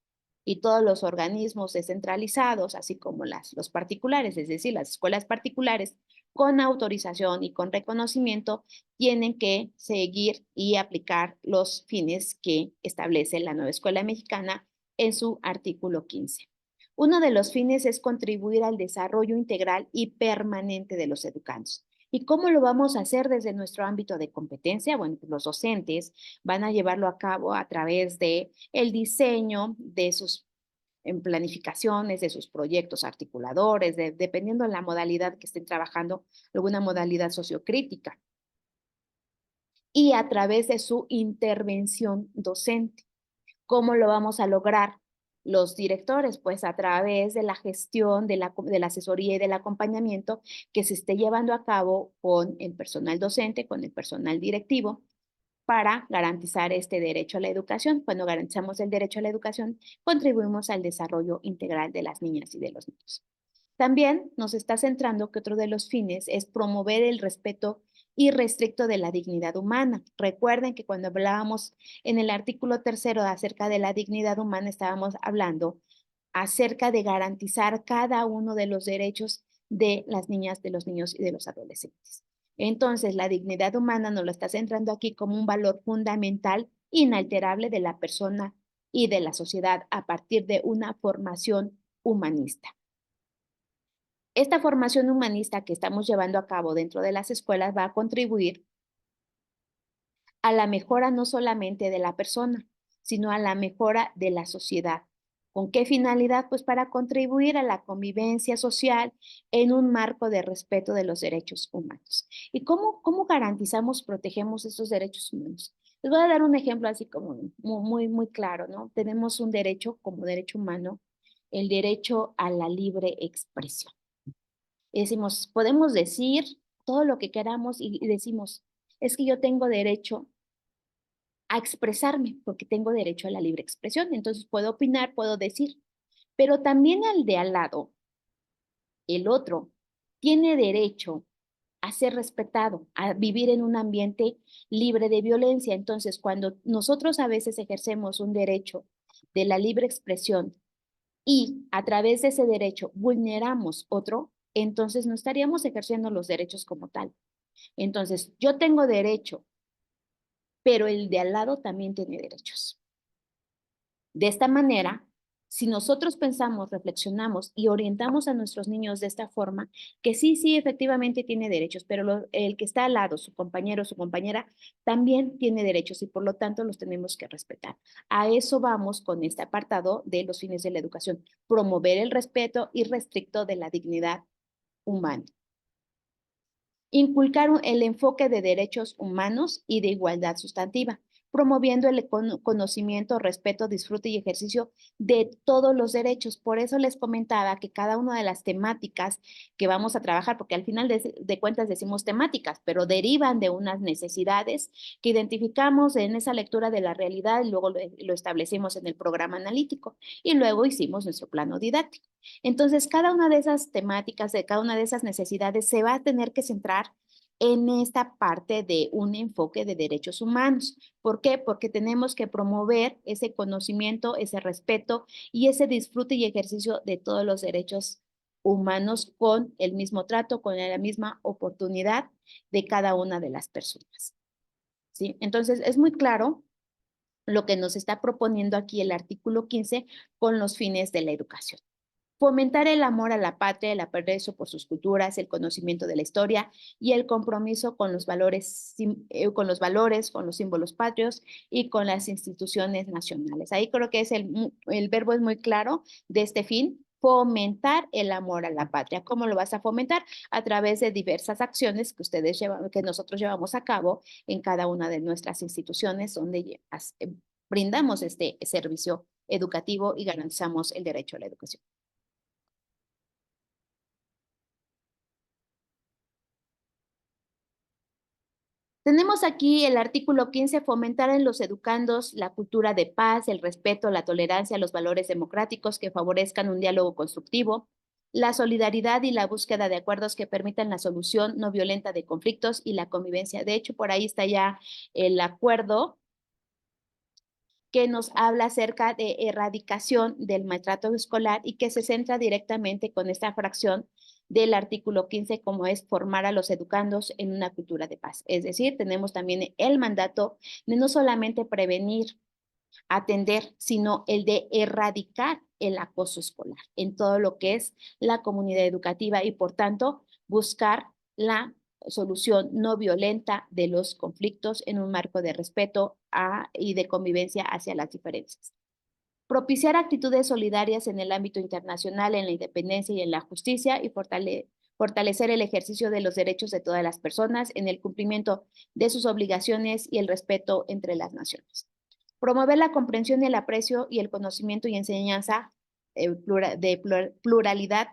y todos los organismos descentralizados, así como los particulares, es decir, las escuelas particulares, con autorización y con reconocimiento, tienen que seguir y aplicar los fines que establece la nueva escuela mexicana en su artículo 15. Uno de los fines es contribuir al desarrollo integral y permanente de los educandos. ¿Y cómo lo vamos a hacer desde nuestro ámbito de competencia? Bueno, pues los docentes van a llevarlo a cabo a través de el diseño de sus en planificaciones, de sus proyectos articuladores, dependiendo de la modalidad que estén trabajando, alguna modalidad sociocrítica, y a través de su intervención docente. ¿Cómo lo vamos a lograr? Los directores, pues a través de la gestión, de la asesoría y del acompañamiento que se esté llevando a cabo con el personal docente, con el personal directivo, para garantizar este derecho a la educación. Cuando garantizamos el derecho a la educación, contribuimos al desarrollo integral de las niñas y de los niños. También nos está centrando que otro de los fines es promover el respeto irrestricto de la dignidad humana. Recuerden que cuando hablábamos en el artículo 3º acerca de la dignidad humana, estábamos hablando acerca de garantizar cada uno de los derechos de las niñas, de los niños y de los adolescentes. Entonces, la dignidad humana nos lo está centrando aquí como un valor fundamental, inalterable de la persona y de la sociedad a partir de una formación humanista. Esta formación humanista que estamos llevando a cabo dentro de las escuelas va a contribuir a la mejora no solamente de la persona, sino a la mejora de la sociedad. ¿Con qué finalidad? Pues para contribuir a la convivencia social en un marco de respeto de los derechos humanos. ¿Y cómo garantizamos, protegemos estos derechos humanos? Les voy a dar un ejemplo así como muy claro, ¿no? Tenemos un derecho como derecho humano, el derecho a la libre expresión. Y decimos, podemos decir todo lo que queramos y decimos, es que yo tengo derecho a expresarme porque tengo derecho a la libre expresión, entonces puedo opinar, puedo decir, pero también al de al lado, el otro, tiene derecho a ser respetado, a vivir en un ambiente libre de violencia. Entonces, cuando nosotros a veces ejercemos un derecho de la libre expresión y a través de ese derecho vulneramos otro, entonces no estaríamos ejerciendo los derechos como tal. Entonces, yo tengo derecho, pero el de al lado también tiene derechos. De esta manera, si nosotros pensamos, reflexionamos y orientamos a nuestros niños de esta forma, que sí, efectivamente tiene derechos, pero el que está al lado, su compañero o su compañera, también tiene derechos y por lo tanto los tenemos que respetar. A eso vamos con este apartado de los fines de la educación, promover el respeto irrestricto de la dignidad humana. Inculcar el enfoque de derechos humanos y de igualdad sustantiva, promoviendo el conocimiento, respeto, disfrute y ejercicio de todos los derechos. Por eso les comentaba que cada una de las temáticas que vamos a trabajar, porque al final de cuentas decimos temáticas, pero derivan de unas necesidades que identificamos en esa lectura de la realidad y luego lo establecimos en el programa analítico y luego hicimos nuestro plano didáctico. Entonces, cada una de esas temáticas, de cada una de esas necesidades se va a tener que centrar en esta parte de un enfoque de derechos humanos. ¿Por qué? Porque tenemos que promover ese conocimiento, ese respeto y ese disfrute y ejercicio de todos los derechos humanos con el mismo trato, con la misma oportunidad de cada una de las personas. ¿Sí? Entonces, es muy claro lo que nos está proponiendo aquí el artículo 15 con los fines de la educación. Fomentar el amor a la patria, el aprecio por sus culturas, el conocimiento de la historia y el compromiso con los valores, con los símbolos patrios y con las instituciones nacionales. Ahí creo que el verbo es muy claro de este fin, fomentar el amor a la patria. ¿Cómo lo vas a fomentar? A través de diversas acciones que nosotros llevamos a cabo en cada una de nuestras instituciones donde brindamos este servicio educativo y garantizamos el derecho a la educación. Tenemos aquí el artículo 15, fomentar en los educandos la cultura de paz, el respeto, la tolerancia, los valores democráticos que favorezcan un diálogo constructivo, la solidaridad y la búsqueda de acuerdos que permitan la solución no violenta de conflictos y la convivencia. De hecho, por ahí está ya el acuerdo que nos habla acerca de erradicación del maltrato escolar y que se centra directamente con esta fracción del artículo 15, como es formar a los educandos en una cultura de paz. Es decir, tenemos también el mandato de no solamente prevenir, atender, sino el de erradicar el acoso escolar en todo lo que es la comunidad educativa y, por tanto, buscar la solución no violenta de los conflictos en un marco de respeto y de convivencia hacia las diferencias. Propiciar actitudes solidarias en el ámbito internacional, en la independencia y en la justicia y fortalecer el ejercicio de los derechos de todas las personas en el cumplimiento de sus obligaciones y el respeto entre las naciones. Promover la comprensión y el aprecio y el conocimiento y enseñanza de pluralidad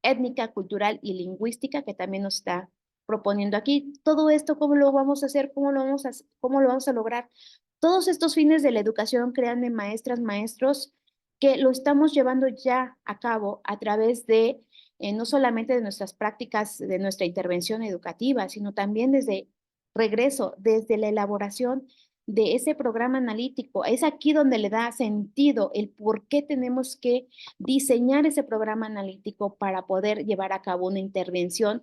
étnica, cultural y lingüística que también nos está proponiendo aquí. Todo esto, ¿cómo lo vamos a hacer? ¿Cómo lo vamos a lograr? Todos estos fines de la educación, créanme, maestras, maestros, que lo estamos llevando ya a cabo a través de no solamente de nuestras prácticas, de nuestra intervención educativa, sino también desde regreso, desde la elaboración de ese programa analítico. Es aquí donde le da sentido el por qué tenemos que diseñar ese programa analítico para poder llevar a cabo una intervención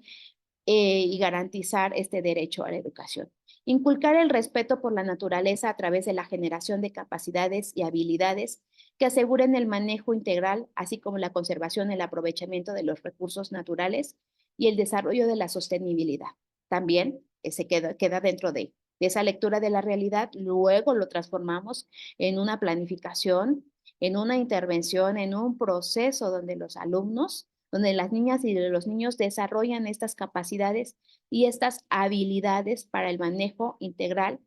y garantizar este derecho a la educación. Inculcar el respeto por la naturaleza a través de la generación de capacidades y habilidades que aseguren el manejo integral, así como la conservación, el aprovechamiento de los recursos naturales y el desarrollo de la sostenibilidad. También se queda dentro de esa lectura de la realidad, luego lo transformamos en una planificación en una intervención, en un proceso donde los alumnos, donde las niñas y los niños desarrollan estas capacidades y estas habilidades para el manejo integral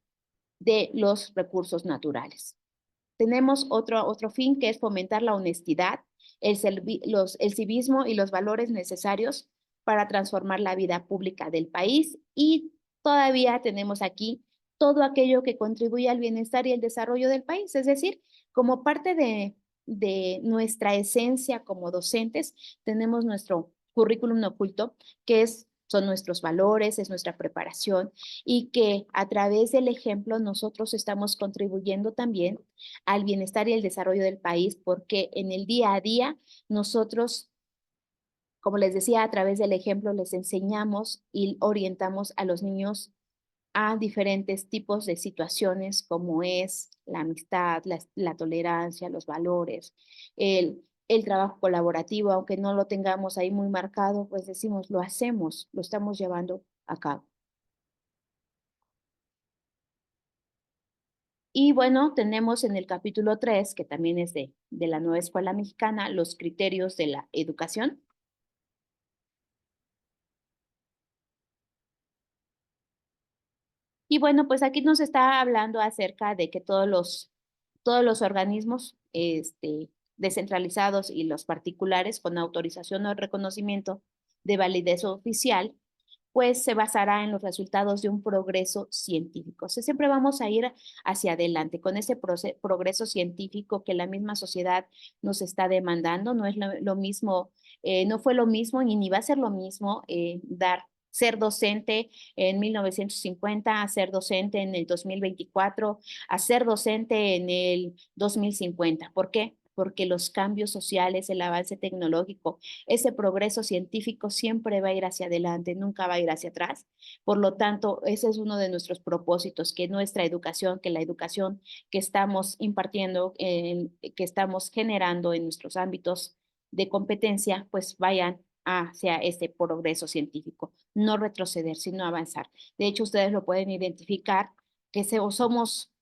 de los recursos naturales. Tenemos otro fin que es fomentar la honestidad, el civismo y los valores necesarios para transformar la vida pública del país, y todavía tenemos aquí todo aquello que contribuye al bienestar y el desarrollo del país, es decir, como parte de nuestra esencia como docentes, tenemos nuestro currículum oculto, que son nuestros valores, es nuestra preparación, y que a través del ejemplo nosotros estamos contribuyendo también al bienestar y el desarrollo del país, porque en el día a día nosotros, como les decía, a través del ejemplo les enseñamos y orientamos a los niños a diferentes tipos de situaciones, como es la amistad, la tolerancia, los valores, el trabajo colaborativo, aunque no lo tengamos ahí muy marcado, pues decimos, lo hacemos, lo estamos llevando a cabo. Y bueno, tenemos en el capítulo 3, que también es de la nueva escuela mexicana, los criterios de la educación. Y bueno, pues aquí nos está hablando acerca de que todos los organismos descentralizados y los particulares con autorización o reconocimiento de validez oficial, pues se basará en los resultados de un progreso científico. O sea, siempre vamos a ir hacia adelante con ese progreso científico que la misma sociedad nos está demandando. No es lo mismo, no fue lo mismo y ni va a ser lo mismo ser docente en 1950, a ser docente en el 2024, a ser docente en el 2050. ¿Por qué? Porque los cambios sociales, el avance tecnológico, ese progreso científico siempre va a ir hacia adelante, nunca va a ir hacia atrás. Por lo tanto, ese es uno de nuestros propósitos, que nuestra educación, que la educación que estamos impartiendo, que estamos generando en nuestros ámbitos de competencia, pues vayan hacia este progreso científico, no retroceder, sino avanzar. De hecho, ustedes lo pueden identificar, que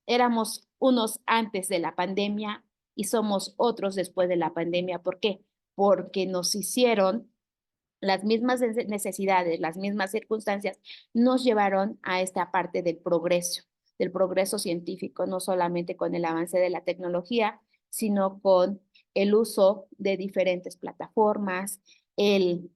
éramos unos antes de la pandemia y somos otros después de la pandemia. ¿Por qué? Porque nos hicieron las mismas necesidades, las mismas circunstancias, nos llevaron a esta parte del progreso científico, no solamente con el avance de la tecnología, sino con el uso de diferentes plataformas, el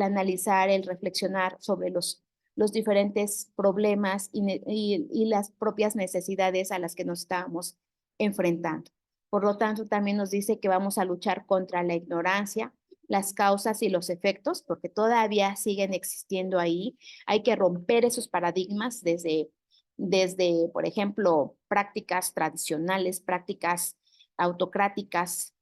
analizar, el reflexionar sobre los diferentes problemas y las propias necesidades a las que nos estábamos enfrentando. Por lo tanto, también nos dice que vamos a luchar contra la ignorancia, las causas y los efectos, porque todavía siguen existiendo ahí. Hay que romper esos paradigmas por ejemplo, prácticas tradicionales, prácticas autocráticas,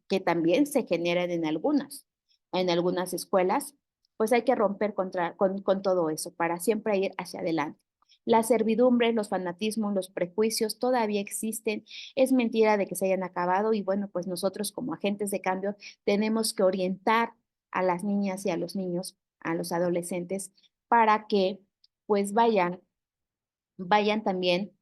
que también se generan en algunas escuelas. Pues hay que romper con todo eso para siempre ir hacia adelante. La servidumbre, los fanatismos, los prejuicios todavía existen. Es mentira de que se hayan acabado, y bueno, pues nosotros como agentes de cambio tenemos que orientar a las niñas y a los niños, a los adolescentes, para que pues vayan también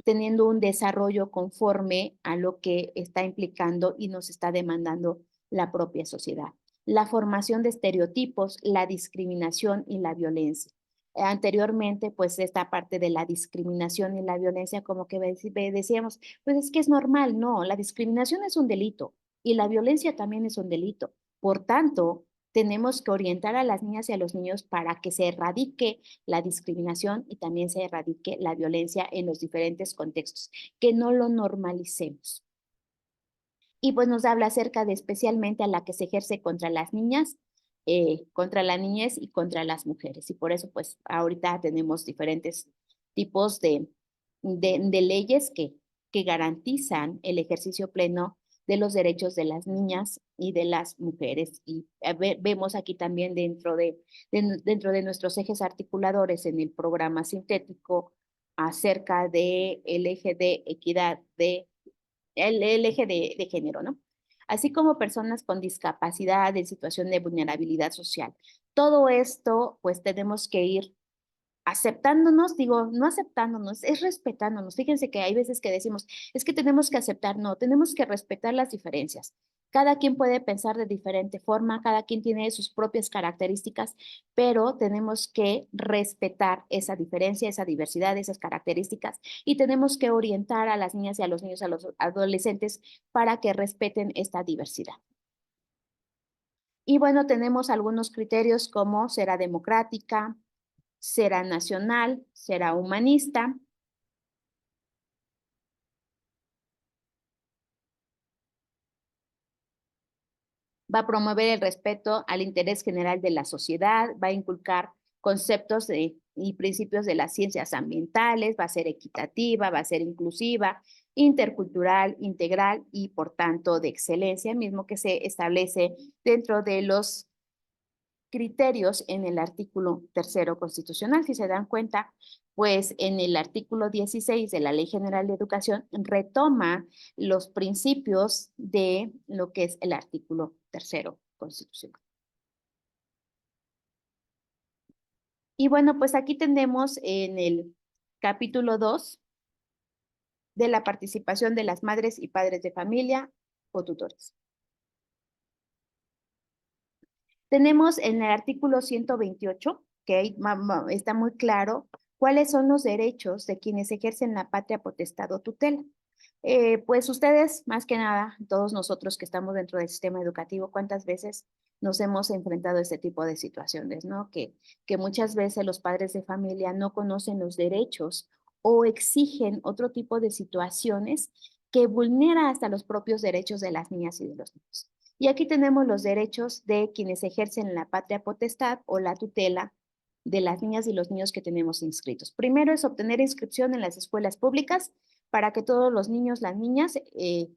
teniendo un desarrollo conforme a lo que está implicando y nos está demandando la propia sociedad. La formación de estereotipos, la discriminación y la violencia. Anteriormente, pues esta parte de la discriminación y la violencia, como que decíamos, pues es que es normal. No, la discriminación es un delito y la violencia también es un delito. Por tanto, tenemos que orientar a las niñas y a los niños para que se erradique la discriminación y también se erradique la violencia en los diferentes contextos, que no lo normalicemos. Y pues nos habla acerca de especialmente a la que se ejerce contra las niñas, contra la niñez y contra las mujeres. Y por eso pues ahorita tenemos diferentes tipos de leyes que garantizan el ejercicio pleno de los derechos de las niñas y de las mujeres. Y vemos aquí también dentro de nuestros ejes articuladores en el programa sintético acerca del eje de equidad el eje de género, ¿no? Así como personas con discapacidad en situación de vulnerabilidad social. Todo esto, pues tenemos que ir aceptándonos, digo, no aceptándonos, es respetándonos. Fíjense que hay veces que decimos, es que tenemos que aceptar, no, tenemos que respetar las diferencias. Cada quien puede pensar de diferente forma, cada quien tiene sus propias características, pero tenemos que respetar esa diferencia, esa diversidad, esas características, y tenemos que orientar a las niñas y a los niños, a los adolescentes, para que respeten esta diversidad. Y bueno, tenemos algunos criterios como será democrática, será nacional, será humanista, va a promover el respeto al interés general de la sociedad, va a inculcar conceptos y principios de las ciencias ambientales, va a ser equitativa, va a ser inclusiva, intercultural, integral y por tanto de excelencia, mismo que se establece dentro de los criterios en el artículo tercero constitucional. Si se dan cuenta, pues en el artículo 16 de la Ley General de Educación retoma los principios de lo que es el artículo tercero constitucional. Y bueno, pues aquí tenemos en el capítulo 2 de la participación de las madres y padres de familia o tutores. Tenemos en el artículo 128, que está muy claro, cuáles son los derechos de quienes ejercen la patria potestad o tutela. Pues ustedes, más que nada, todos nosotros que estamos dentro del sistema educativo, ¿cuántas veces nos hemos enfrentado a este tipo de situaciones, ¿no? Que muchas veces los padres de familia no conocen los derechos o exigen otro tipo de situaciones que vulnera hasta los propios derechos de las niñas y de los niños. Y aquí tenemos los derechos de quienes ejercen la patria potestad o la tutela de las niñas y los niños que tenemos inscritos. Primero es obtener inscripción en las escuelas públicas para que todos los niños, las niñas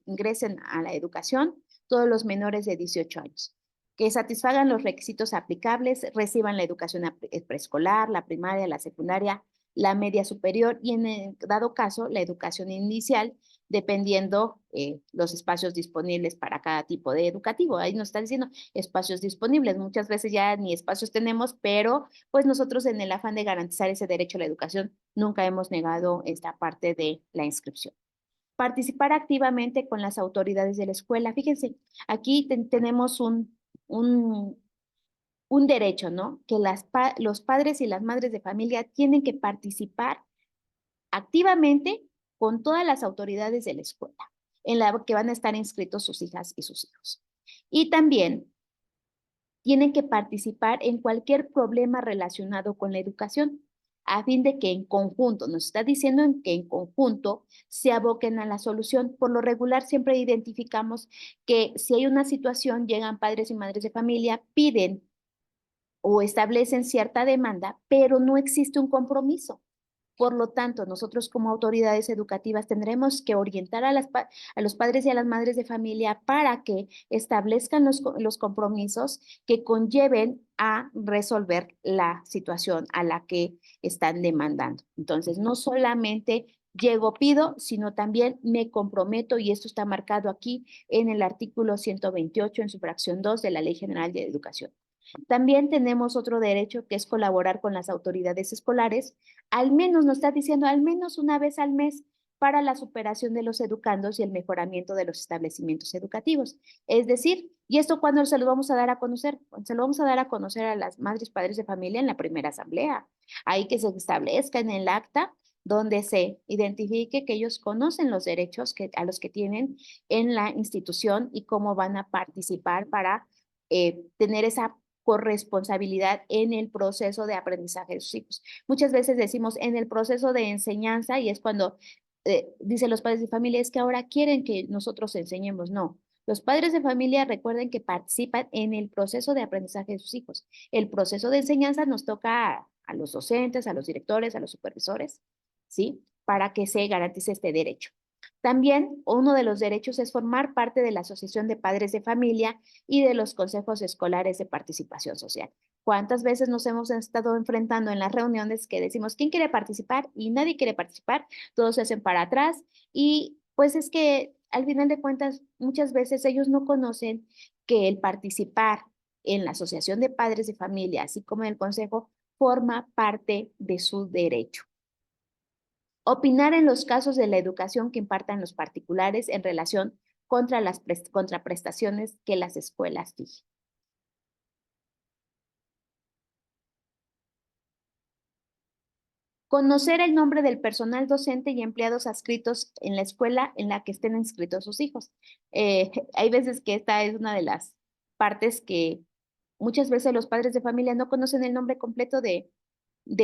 ingresen a la educación, todos los menores de 18 años, que satisfagan los requisitos aplicables, reciban la educación preescolar, la primaria, la secundaria, la media superior y en dado caso la educación inicial, dependiendo los espacios disponibles para cada tipo de educativo. Ahí nos está diciendo espacios disponibles. Muchas veces ya ni espacios tenemos, pero pues nosotros en el afán de garantizar ese derecho a la educación nunca hemos negado esta parte de la inscripción. Participar activamente con las autoridades de la escuela. Fíjense, aquí tenemos un, un derecho, ¿no? Que los padres y las madres de familia tienen que participar activamente con todas las autoridades de la escuela en la que van a estar inscritos sus hijas y sus hijos. Y también tienen que participar en cualquier problema relacionado con la educación, a fin de que en conjunto, nos está diciendo que en conjunto se aboquen a la solución. Por lo regular siempre identificamos que si hay una situación, llegan padres y madres de familia, piden o establecen cierta demanda, pero no existe un compromiso. Por lo tanto, nosotros como autoridades educativas tendremos que orientar a los padres y a las madres de familia para que establezcan los compromisos que conlleven a resolver la situación a la que están demandando. Entonces, no solamente llego, pido, sino también me comprometo, y esto está marcado aquí en el artículo 128, en su fracción 2 de la Ley General de Educación. También tenemos otro derecho que es colaborar con las autoridades escolares, al menos nos está diciendo al menos una vez al mes para la superación de los educandos y el mejoramiento de los establecimientos educativos. Es decir, ¿y esto cuándo se lo vamos a dar a conocer? Se lo vamos a dar a conocer a las madres y padres de familia en la primera asamblea. Ahí que se establezca en el acta donde se identifique que ellos conocen los derechos a los que tienen en la institución y cómo van a participar para tener esa corresponsabilidad en el proceso de aprendizaje de sus hijos. Muchas veces decimos en el proceso de enseñanza y es cuando dicen los padres de familia, es que ahora quieren que nosotros enseñemos. No, los padres de familia recuerden que participan en el proceso de aprendizaje de sus hijos. El proceso de enseñanza nos toca a los docentes, a los directores, a los supervisores, ¿sí? Para que se garantice este derecho. También uno de los derechos es formar parte de la Asociación de Padres de Familia y de los consejos escolares de participación social. ¿Cuántas veces nos hemos estado enfrentando en las reuniones que decimos, ¿quién quiere participar? Y nadie quiere participar, todos se hacen para atrás y pues es que al final de cuentas muchas veces ellos no conocen que el participar en la Asociación de Padres de Familia, así como en el consejo, forma parte de su derecho. Opinar en los casos de la educación que impartan los particulares en relación contra las contraprestaciones que las escuelas fijen. Conocer el nombre del personal docente y empleados adscritos en la escuela en la que estén inscritos sus hijos. Hay veces que esta es una de las partes que muchas veces los padres de familia no conocen el nombre completo de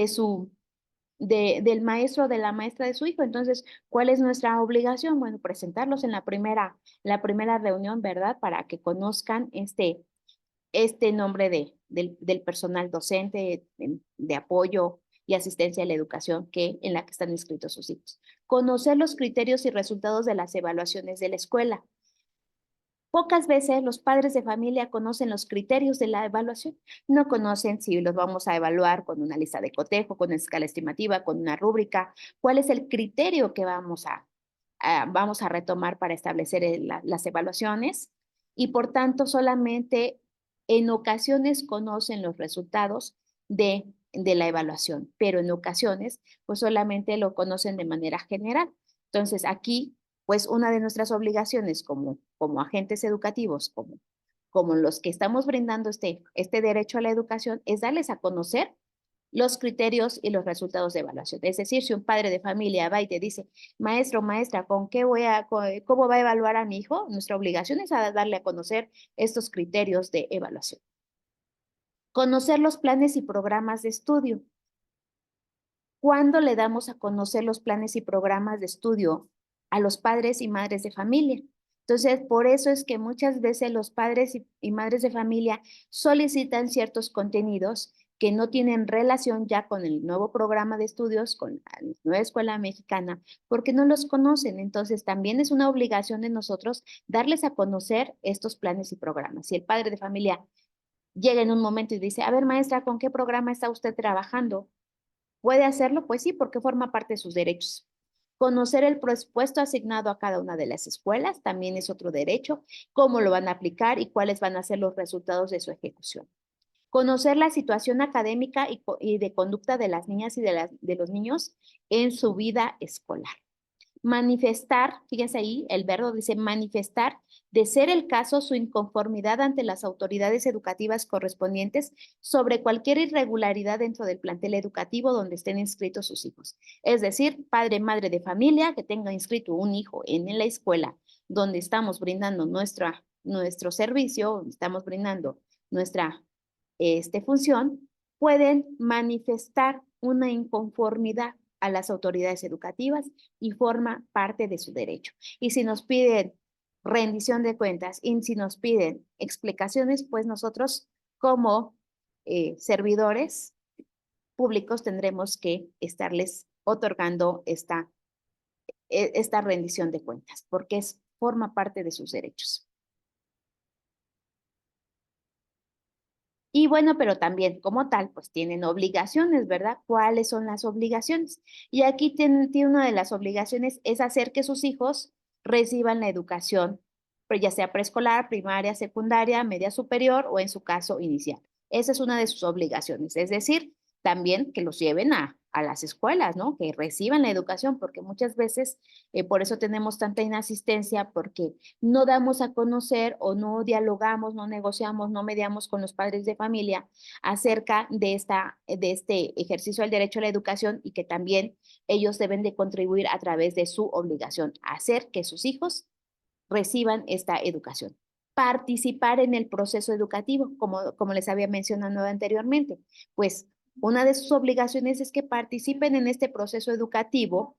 su, del maestro o de la maestra de su hijo. Entonces, ¿cuál es nuestra obligación? Bueno, presentarlos en la primera reunión, ¿verdad? Para que conozcan este nombre del personal docente de apoyo y asistencia a la educación en la que están inscritos sus hijos. Conocer los criterios y resultados de las evaluaciones de la escuela. Pocas veces los padres de familia conocen los criterios de la evaluación. No conocen si los vamos a evaluar con una lista de cotejo, con una escala estimativa, con una rúbrica. ¿Cuál es el criterio que vamos a retomar para establecer las evaluaciones? Y por tanto, solamente en ocasiones conocen los resultados de la evaluación, pero en ocasiones, pues solamente lo conocen de manera general. Entonces, aquí pues una de nuestras obligaciones como agentes educativos, como los que estamos brindando este derecho a la educación, es darles a conocer los criterios y los resultados de evaluación. Es decir, si un padre de familia va y te dice, maestro, maestra, ¿cómo va a evaluar a mi hijo? Nuestra obligación es darle a conocer estos criterios de evaluación. Conocer los planes y programas de estudio. ¿Cuándo le damos a conocer los planes y programas de estudio a los padres y madres de familia? Entonces, por eso es que muchas veces los padres y madres de familia solicitan ciertos contenidos que no tienen relación ya con el nuevo programa de estudios, con la nueva escuela mexicana, porque no los conocen. Entonces, también es una obligación de nosotros darles a conocer estos planes y programas. Si el padre de familia llega en un momento y dice, a ver, maestra, ¿con qué programa está usted trabajando? ¿Puede hacerlo? Pues sí, porque forma parte de sus derechos. Conocer el presupuesto asignado a cada una de las escuelas también es otro derecho, cómo lo van a aplicar y cuáles van a ser los resultados de su ejecución. Conocer la situación académica y de conducta de las niñas y de los niños en su vida escolar. Manifestar, fíjense ahí, el verbo dice manifestar, de ser el caso, su inconformidad ante las autoridades educativas correspondientes sobre cualquier irregularidad dentro del plantel educativo donde estén inscritos sus hijos. Es decir, padre, madre de familia que tenga inscrito un hijo en la escuela donde estamos brindando nuestro servicio, estamos brindando nuestra función, pueden manifestar una inconformidad a las autoridades educativas y forma parte de su derecho. Y si nos piden rendición de cuentas y si nos piden explicaciones, pues nosotros como servidores públicos tendremos que estarles otorgando esta rendición de cuentas, porque forma parte de sus derechos. Y bueno, pero también como tal, pues tienen obligaciones, ¿verdad? ¿Cuáles son las obligaciones? Y aquí tiene una de las obligaciones es hacer que sus hijos reciban la educación, pero ya sea preescolar, primaria, secundaria, media superior o en su caso inicial. Esa es una de sus obligaciones, es decir, también que los lleven a las escuelas, ¿no? Que reciban la educación, porque muchas veces por eso tenemos tanta inasistencia, porque no damos a conocer o no dialogamos, no negociamos, no mediamos con los padres de familia acerca de este ejercicio del derecho a la educación y que también ellos deben de contribuir a través de su obligación, hacer que sus hijos reciban esta educación. Participar en el proceso educativo, como les había mencionado anteriormente, pues una de sus obligaciones es que participen en este proceso educativo,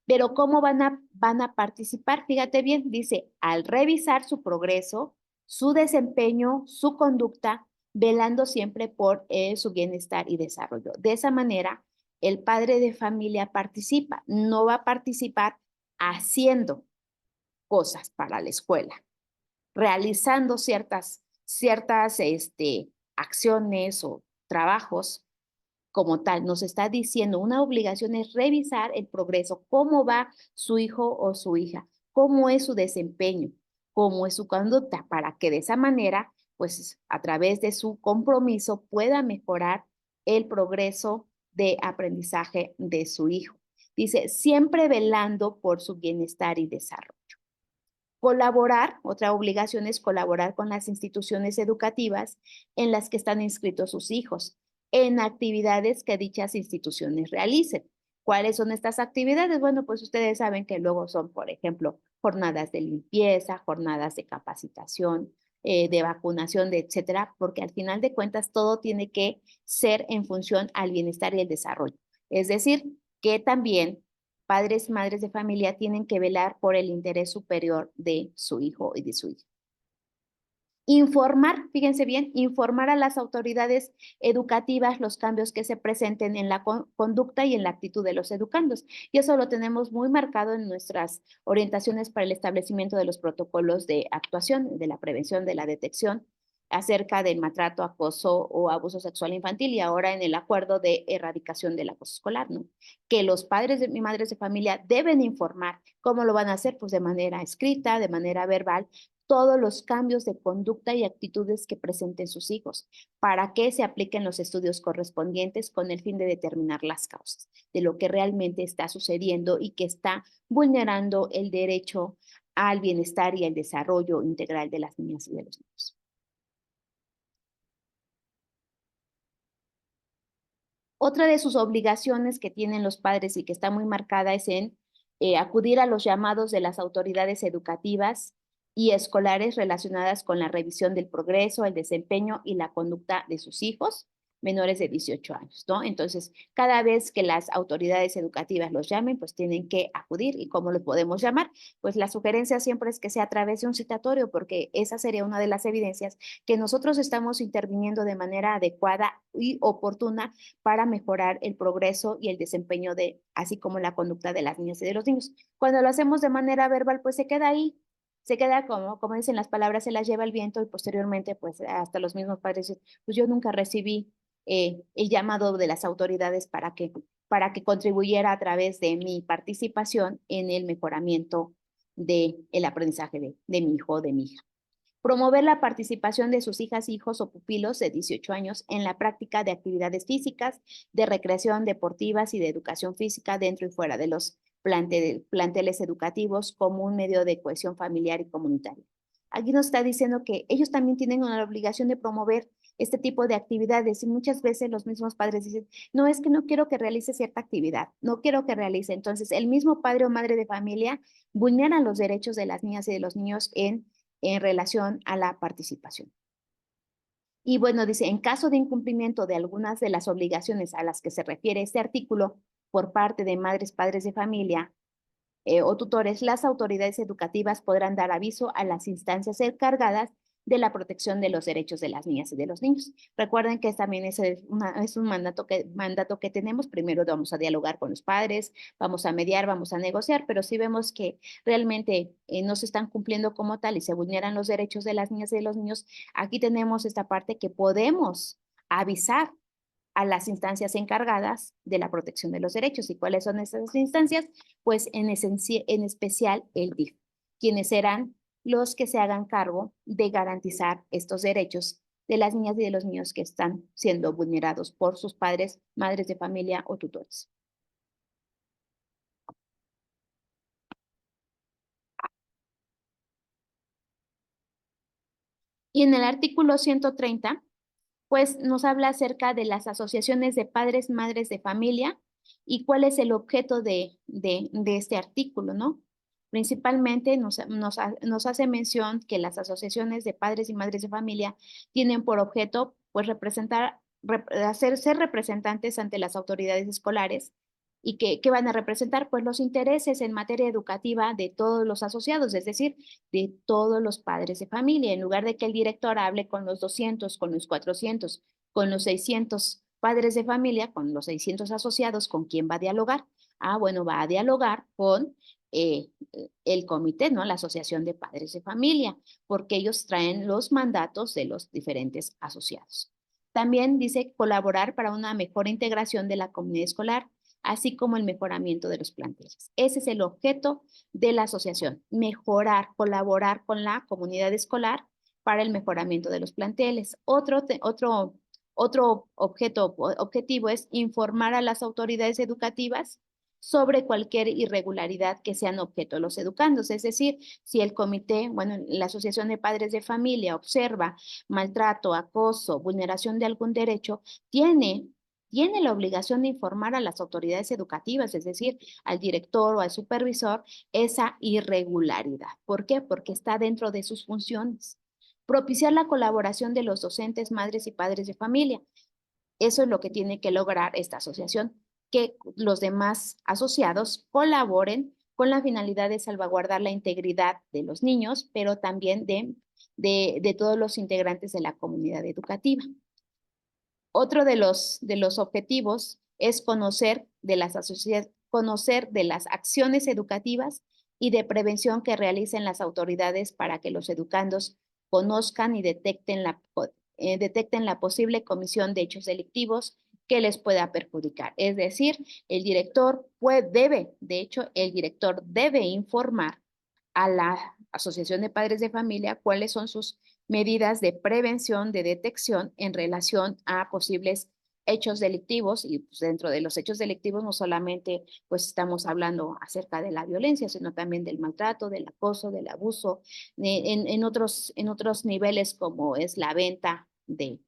pero ¿cómo van a participar? Fíjate bien, dice, al revisar su progreso, su desempeño, su conducta, velando siempre por su bienestar y desarrollo. De esa manera, el padre de familia participa, no va a participar haciendo cosas para la escuela, realizando ciertas acciones o trabajos como tal. Nos está diciendo una obligación es revisar el progreso, cómo va su hijo o su hija, cómo es su desempeño, cómo es su conducta, para que de esa manera, pues a través de su compromiso pueda mejorar el progreso de aprendizaje de su hijo. Dice, siempre velando por su bienestar y desarrollo. Colaborar, otra obligación es colaborar con las instituciones educativas en las que están inscritos sus hijos, en actividades que dichas instituciones realicen. ¿Cuáles son estas actividades? Bueno, pues ustedes saben que luego son, por ejemplo, jornadas de limpieza, jornadas de capacitación, de vacunación, de etcétera, porque al final de cuentas todo tiene que ser en función al bienestar y el desarrollo. Es decir, que también padres y madres de familia tienen que velar por el interés superior de su hijo y de su hija. Informar, fíjense bien, informar a las autoridades educativas los cambios que se presenten en la conducta y en la actitud de los educandos. Y eso lo tenemos muy marcado en nuestras orientaciones para el establecimiento de los protocolos de actuación, de la prevención, de la detección acerca del maltrato, acoso o abuso sexual infantil y ahora en el acuerdo de erradicación del acoso escolar, ¿no? Que los padres y madres de familia deben informar. ¿Cómo lo van a hacer? Pues de manera escrita, de manera verbal, todos los cambios de conducta y actitudes que presenten sus hijos, para que se apliquen los estudios correspondientes con el fin de determinar las causas de lo que realmente está sucediendo y que está vulnerando el derecho al bienestar y al desarrollo integral de las niñas y de los niños. Otra de sus obligaciones que tienen los padres y que está muy marcada es en acudir a los llamados de las autoridades educativas y escolares relacionadas con la revisión del progreso, el desempeño y la conducta de sus hijos menores de 18 años, ¿no? Entonces, cada vez que las autoridades educativas los llamen, pues tienen que acudir. ¿Y cómo los podemos llamar? Pues la sugerencia siempre es que sea a través de un citatorio, porque esa sería una de las evidencias que nosotros estamos interviniendo de manera adecuada y oportuna para mejorar el progreso y el desempeño de, así como la conducta de las niñas y de los niños. Cuando lo hacemos de manera verbal, pues se queda ahí, se queda como dicen las palabras, se las lleva el viento y posteriormente, pues hasta los mismos padres dicen, pues yo nunca recibí el llamado de las autoridades para que contribuyera a través de mi participación en el mejoramiento del aprendizaje de mi hijo o de mi hija. Promover la participación de sus hijas, hijos o pupilos de 18 años en la práctica de actividades físicas, de recreación deportivas y de educación física dentro y fuera de los planteles educativos como un medio de cohesión familiar y comunitaria. Aquí nos está diciendo que ellos también tienen una obligación de promover este tipo de actividades y muchas veces los mismos padres dicen, no, es que no quiero que realice cierta actividad, no quiero que realice. Entonces, el mismo padre o madre de familia vulnera los derechos de las niñas y de los niños en relación a la participación. Y bueno, dice, en caso de incumplimiento de algunas de las obligaciones a las que se refiere este artículo por parte de madres, padres de familia o tutores, las autoridades educativas podrán dar aviso a las instancias encargadas de la protección de los derechos de las niñas y de los niños. Recuerden que también es un mandato que tenemos. Primero vamos a dialogar con los padres, vamos a mediar, vamos a negociar, pero si vemos que realmente no se están cumpliendo como tal y se vulneran los derechos de las niñas y de los niños, aquí tenemos esta parte que podemos avisar a las instancias encargadas de la protección de los derechos. ¿Y cuáles son esas instancias? Pues en especial el DIF, quienes serán los que se hagan cargo de garantizar estos derechos de las niñas y de los niños que están siendo vulnerados por sus padres, madres de familia o tutores. Y en el artículo 130, pues nos habla acerca de las asociaciones de padres, madres de familia y cuál es el objeto de este artículo, ¿no? Principalmente nos hace mención que las asociaciones de padres y madres de familia tienen por objeto, pues, ser representantes ante las autoridades escolares y ¿qué van a representar? Pues los intereses en materia educativa de todos los asociados, es decir, de todos los padres de familia. En lugar de que el director hable con los 200, con los 400, con los 600 padres de familia, con los 600 asociados, ¿con quién va a dialogar? Ah, bueno, va a dialogar con el comité, ¿no? La Asociación de Padres de Familia, porque ellos traen los mandatos de los diferentes asociados. También dice colaborar para una mejor integración de la comunidad escolar, así como el mejoramiento de los planteles. Ese es el objeto de la asociación, mejorar, colaborar con la comunidad escolar para el mejoramiento de los planteles. Otro Otro objetivo es informar a las autoridades educativas sobre cualquier irregularidad que sean objeto de los educandos. Es decir, si el comité, bueno, la Asociación de Padres de Familia observa maltrato, acoso, vulneración de algún derecho, tiene la obligación de informar a las autoridades educativas, es decir, al director o al supervisor, esa irregularidad. ¿Por qué? Porque está dentro de sus funciones. Propiciar la colaboración de los docentes, madres y padres de familia. Eso es lo que tiene que lograr esta asociación, que los demás asociados colaboren con la finalidad de salvaguardar la integridad de los niños, pero también de todos los integrantes de la comunidad educativa. Otro de los objetivos es conocer de las acciones educativas y de prevención que realicen las autoridades para que los educandos conozcan y detecten la posible comisión de hechos delictivos que les pueda perjudicar. Es decir, el director el director debe informar a la Asociación de Padres de Familia cuáles son sus medidas de prevención, de detección en relación a posibles hechos delictivos, y pues, dentro de los hechos delictivos no solamente pues estamos hablando acerca de la violencia, sino también del maltrato, del acoso, del abuso, en otros niveles como es la venta de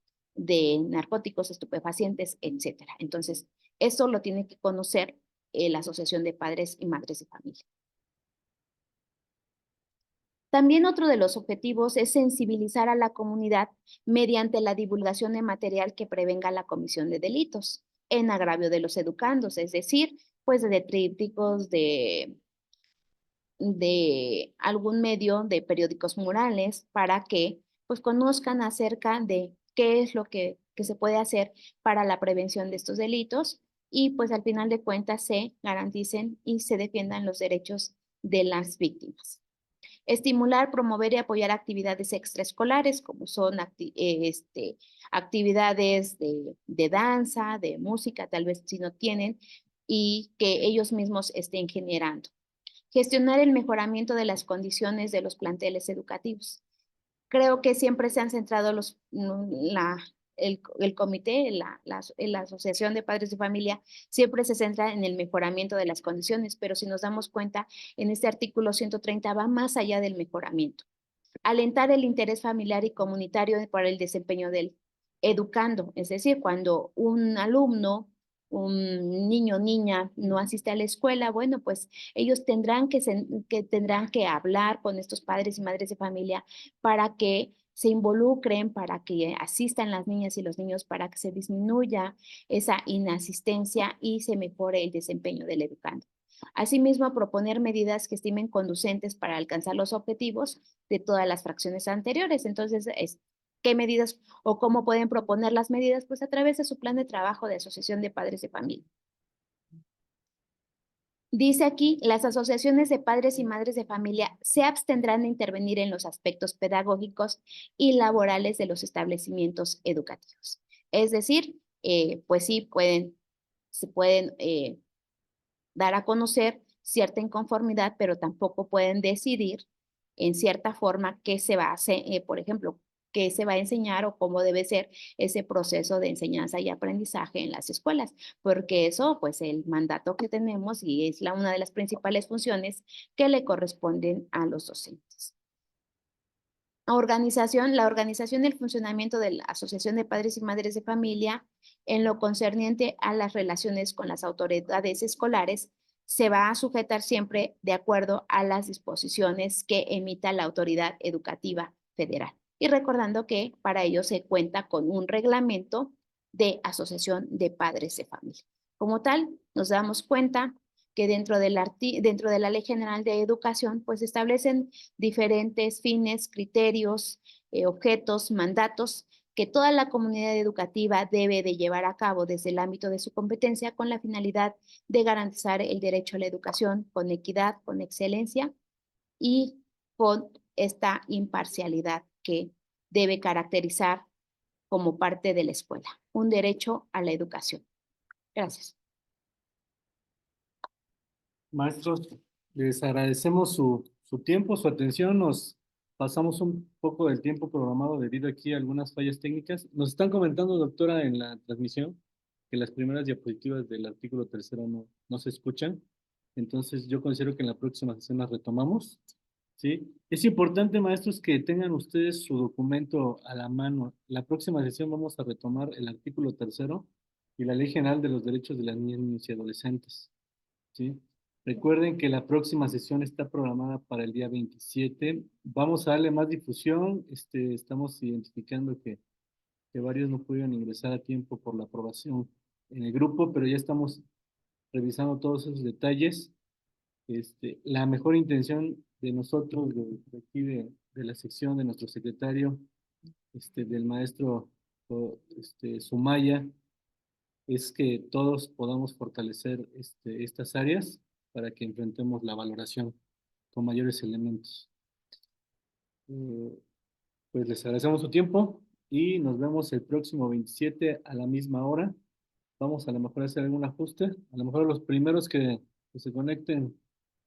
narcóticos, estupefacientes, etcétera. Entonces, eso lo tiene que conocer la Asociación de Padres y Madres de Familia. También otro de los objetivos es sensibilizar a la comunidad mediante la divulgación de material que prevenga la comisión de delitos en agravio de los educandos, es decir, pues de trípticos, de algún medio de periódicos murales para que pues conozcan acerca de qué es lo que se puede hacer para la prevención de estos delitos y pues al final de cuentas se garanticen y se defiendan los derechos de las víctimas. Estimular, promover y apoyar actividades extraescolares, como son actividades de danza, de música, tal vez si no tienen, y que ellos mismos estén generando. Gestionar el mejoramiento de las condiciones de los planteles educativos. Creo que siempre se han centrado el comité, la Asociación de Padres de Familia, siempre se centra en el mejoramiento de las condiciones, pero si nos damos cuenta, en este artículo 130 va más allá del mejoramiento. Alentar el interés familiar y comunitario para el desempeño del educando, es decir, cuando un alumno, un niño o niña no asiste a la escuela, bueno, pues ellos tendrán que hablar con estos padres y madres de familia para que se involucren, para que asistan las niñas y los niños, para que se disminuya esa inasistencia y se mejore el desempeño del educando. Asimismo, proponer medidas que estimen conducentes para alcanzar los objetivos de todas las fracciones anteriores. Entonces, ¿qué medidas o cómo pueden proponer las medidas? Pues a través de su plan de trabajo de asociación de padres de familia. Dice aquí, las asociaciones de padres y madres de familia se abstendrán de intervenir en los aspectos pedagógicos y laborales de los establecimientos educativos. Es decir, pues sí, se pueden dar a conocer cierta inconformidad, pero tampoco pueden decidir en cierta forma qué se va a hacer, por ejemplo, qué se va a enseñar o cómo debe ser ese proceso de enseñanza y aprendizaje en las escuelas, porque eso, pues el mandato que tenemos y es una de las principales funciones que le corresponden a los docentes. La organización y el funcionamiento de la Asociación de Padres y Madres de Familia en lo concerniente a las relaciones con las autoridades escolares se va a sujetar siempre de acuerdo a las disposiciones que emita la autoridad educativa federal. Y recordando que para ello se cuenta con un reglamento de asociación de padres de familia. Como tal, nos damos cuenta que dentro de la Ley General de Educación, pues establecen diferentes fines, criterios, objetos, mandatos que toda la comunidad educativa debe de llevar a cabo desde el ámbito de su competencia con la finalidad de garantizar el derecho a la educación con equidad, con excelencia y con esta imparcialidad que debe caracterizar como parte de la escuela, un derecho a la educación. Gracias. Maestros, les agradecemos su tiempo, su atención. Nos pasamos un poco del tiempo programado debido aquí a algunas fallas técnicas. Nos están comentando, doctora, en la transmisión que las primeras diapositivas del artículo tercero no se escuchan. Entonces, yo considero que en la próxima sesión las retomamos. ¿Sí? Es importante, maestros, que tengan ustedes su documento a la mano. La próxima sesión vamos a retomar el artículo tercero y la Ley General de los Derechos de las Niñas y Adolescentes. ¿Sí? Recuerden que la próxima sesión está programada para el día 27. Vamos a darle más difusión. Estamos identificando que varios no pudieron ingresar a tiempo por la aprobación en el grupo, pero ya estamos revisando todos esos detalles. La mejor intención de nosotros, de aquí de la sección, de nuestro secretario, del maestro Sumaya, es que todos podamos fortalecer estas áreas para que enfrentemos la valoración con mayores elementos. Eh, pues les agradecemos su tiempo y nos vemos el próximo 27 a la misma hora. Vamos a lo mejor a hacer algún ajuste. A lo mejor los primeros que se conecten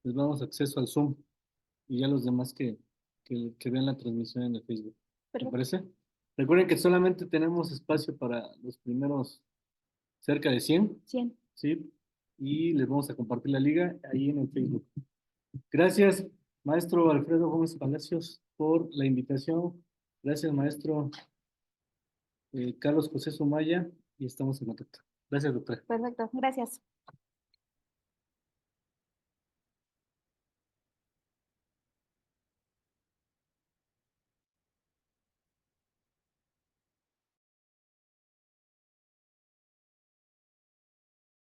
les damos acceso al Zoom y ya los demás que vean la transmisión en el Facebook. ¿Me Perfecto. parece? Recuerden que solamente tenemos espacio para los primeros cerca de 100. 100. ¿Sí? Y les vamos a compartir la liga ahí en el Facebook. Gracias, maestro Alfredo Gómez Palacios, por la invitación. Gracias, maestro Carlos José Sumaya, y estamos en contacto. Gracias, doctor. Perfecto. Gracias.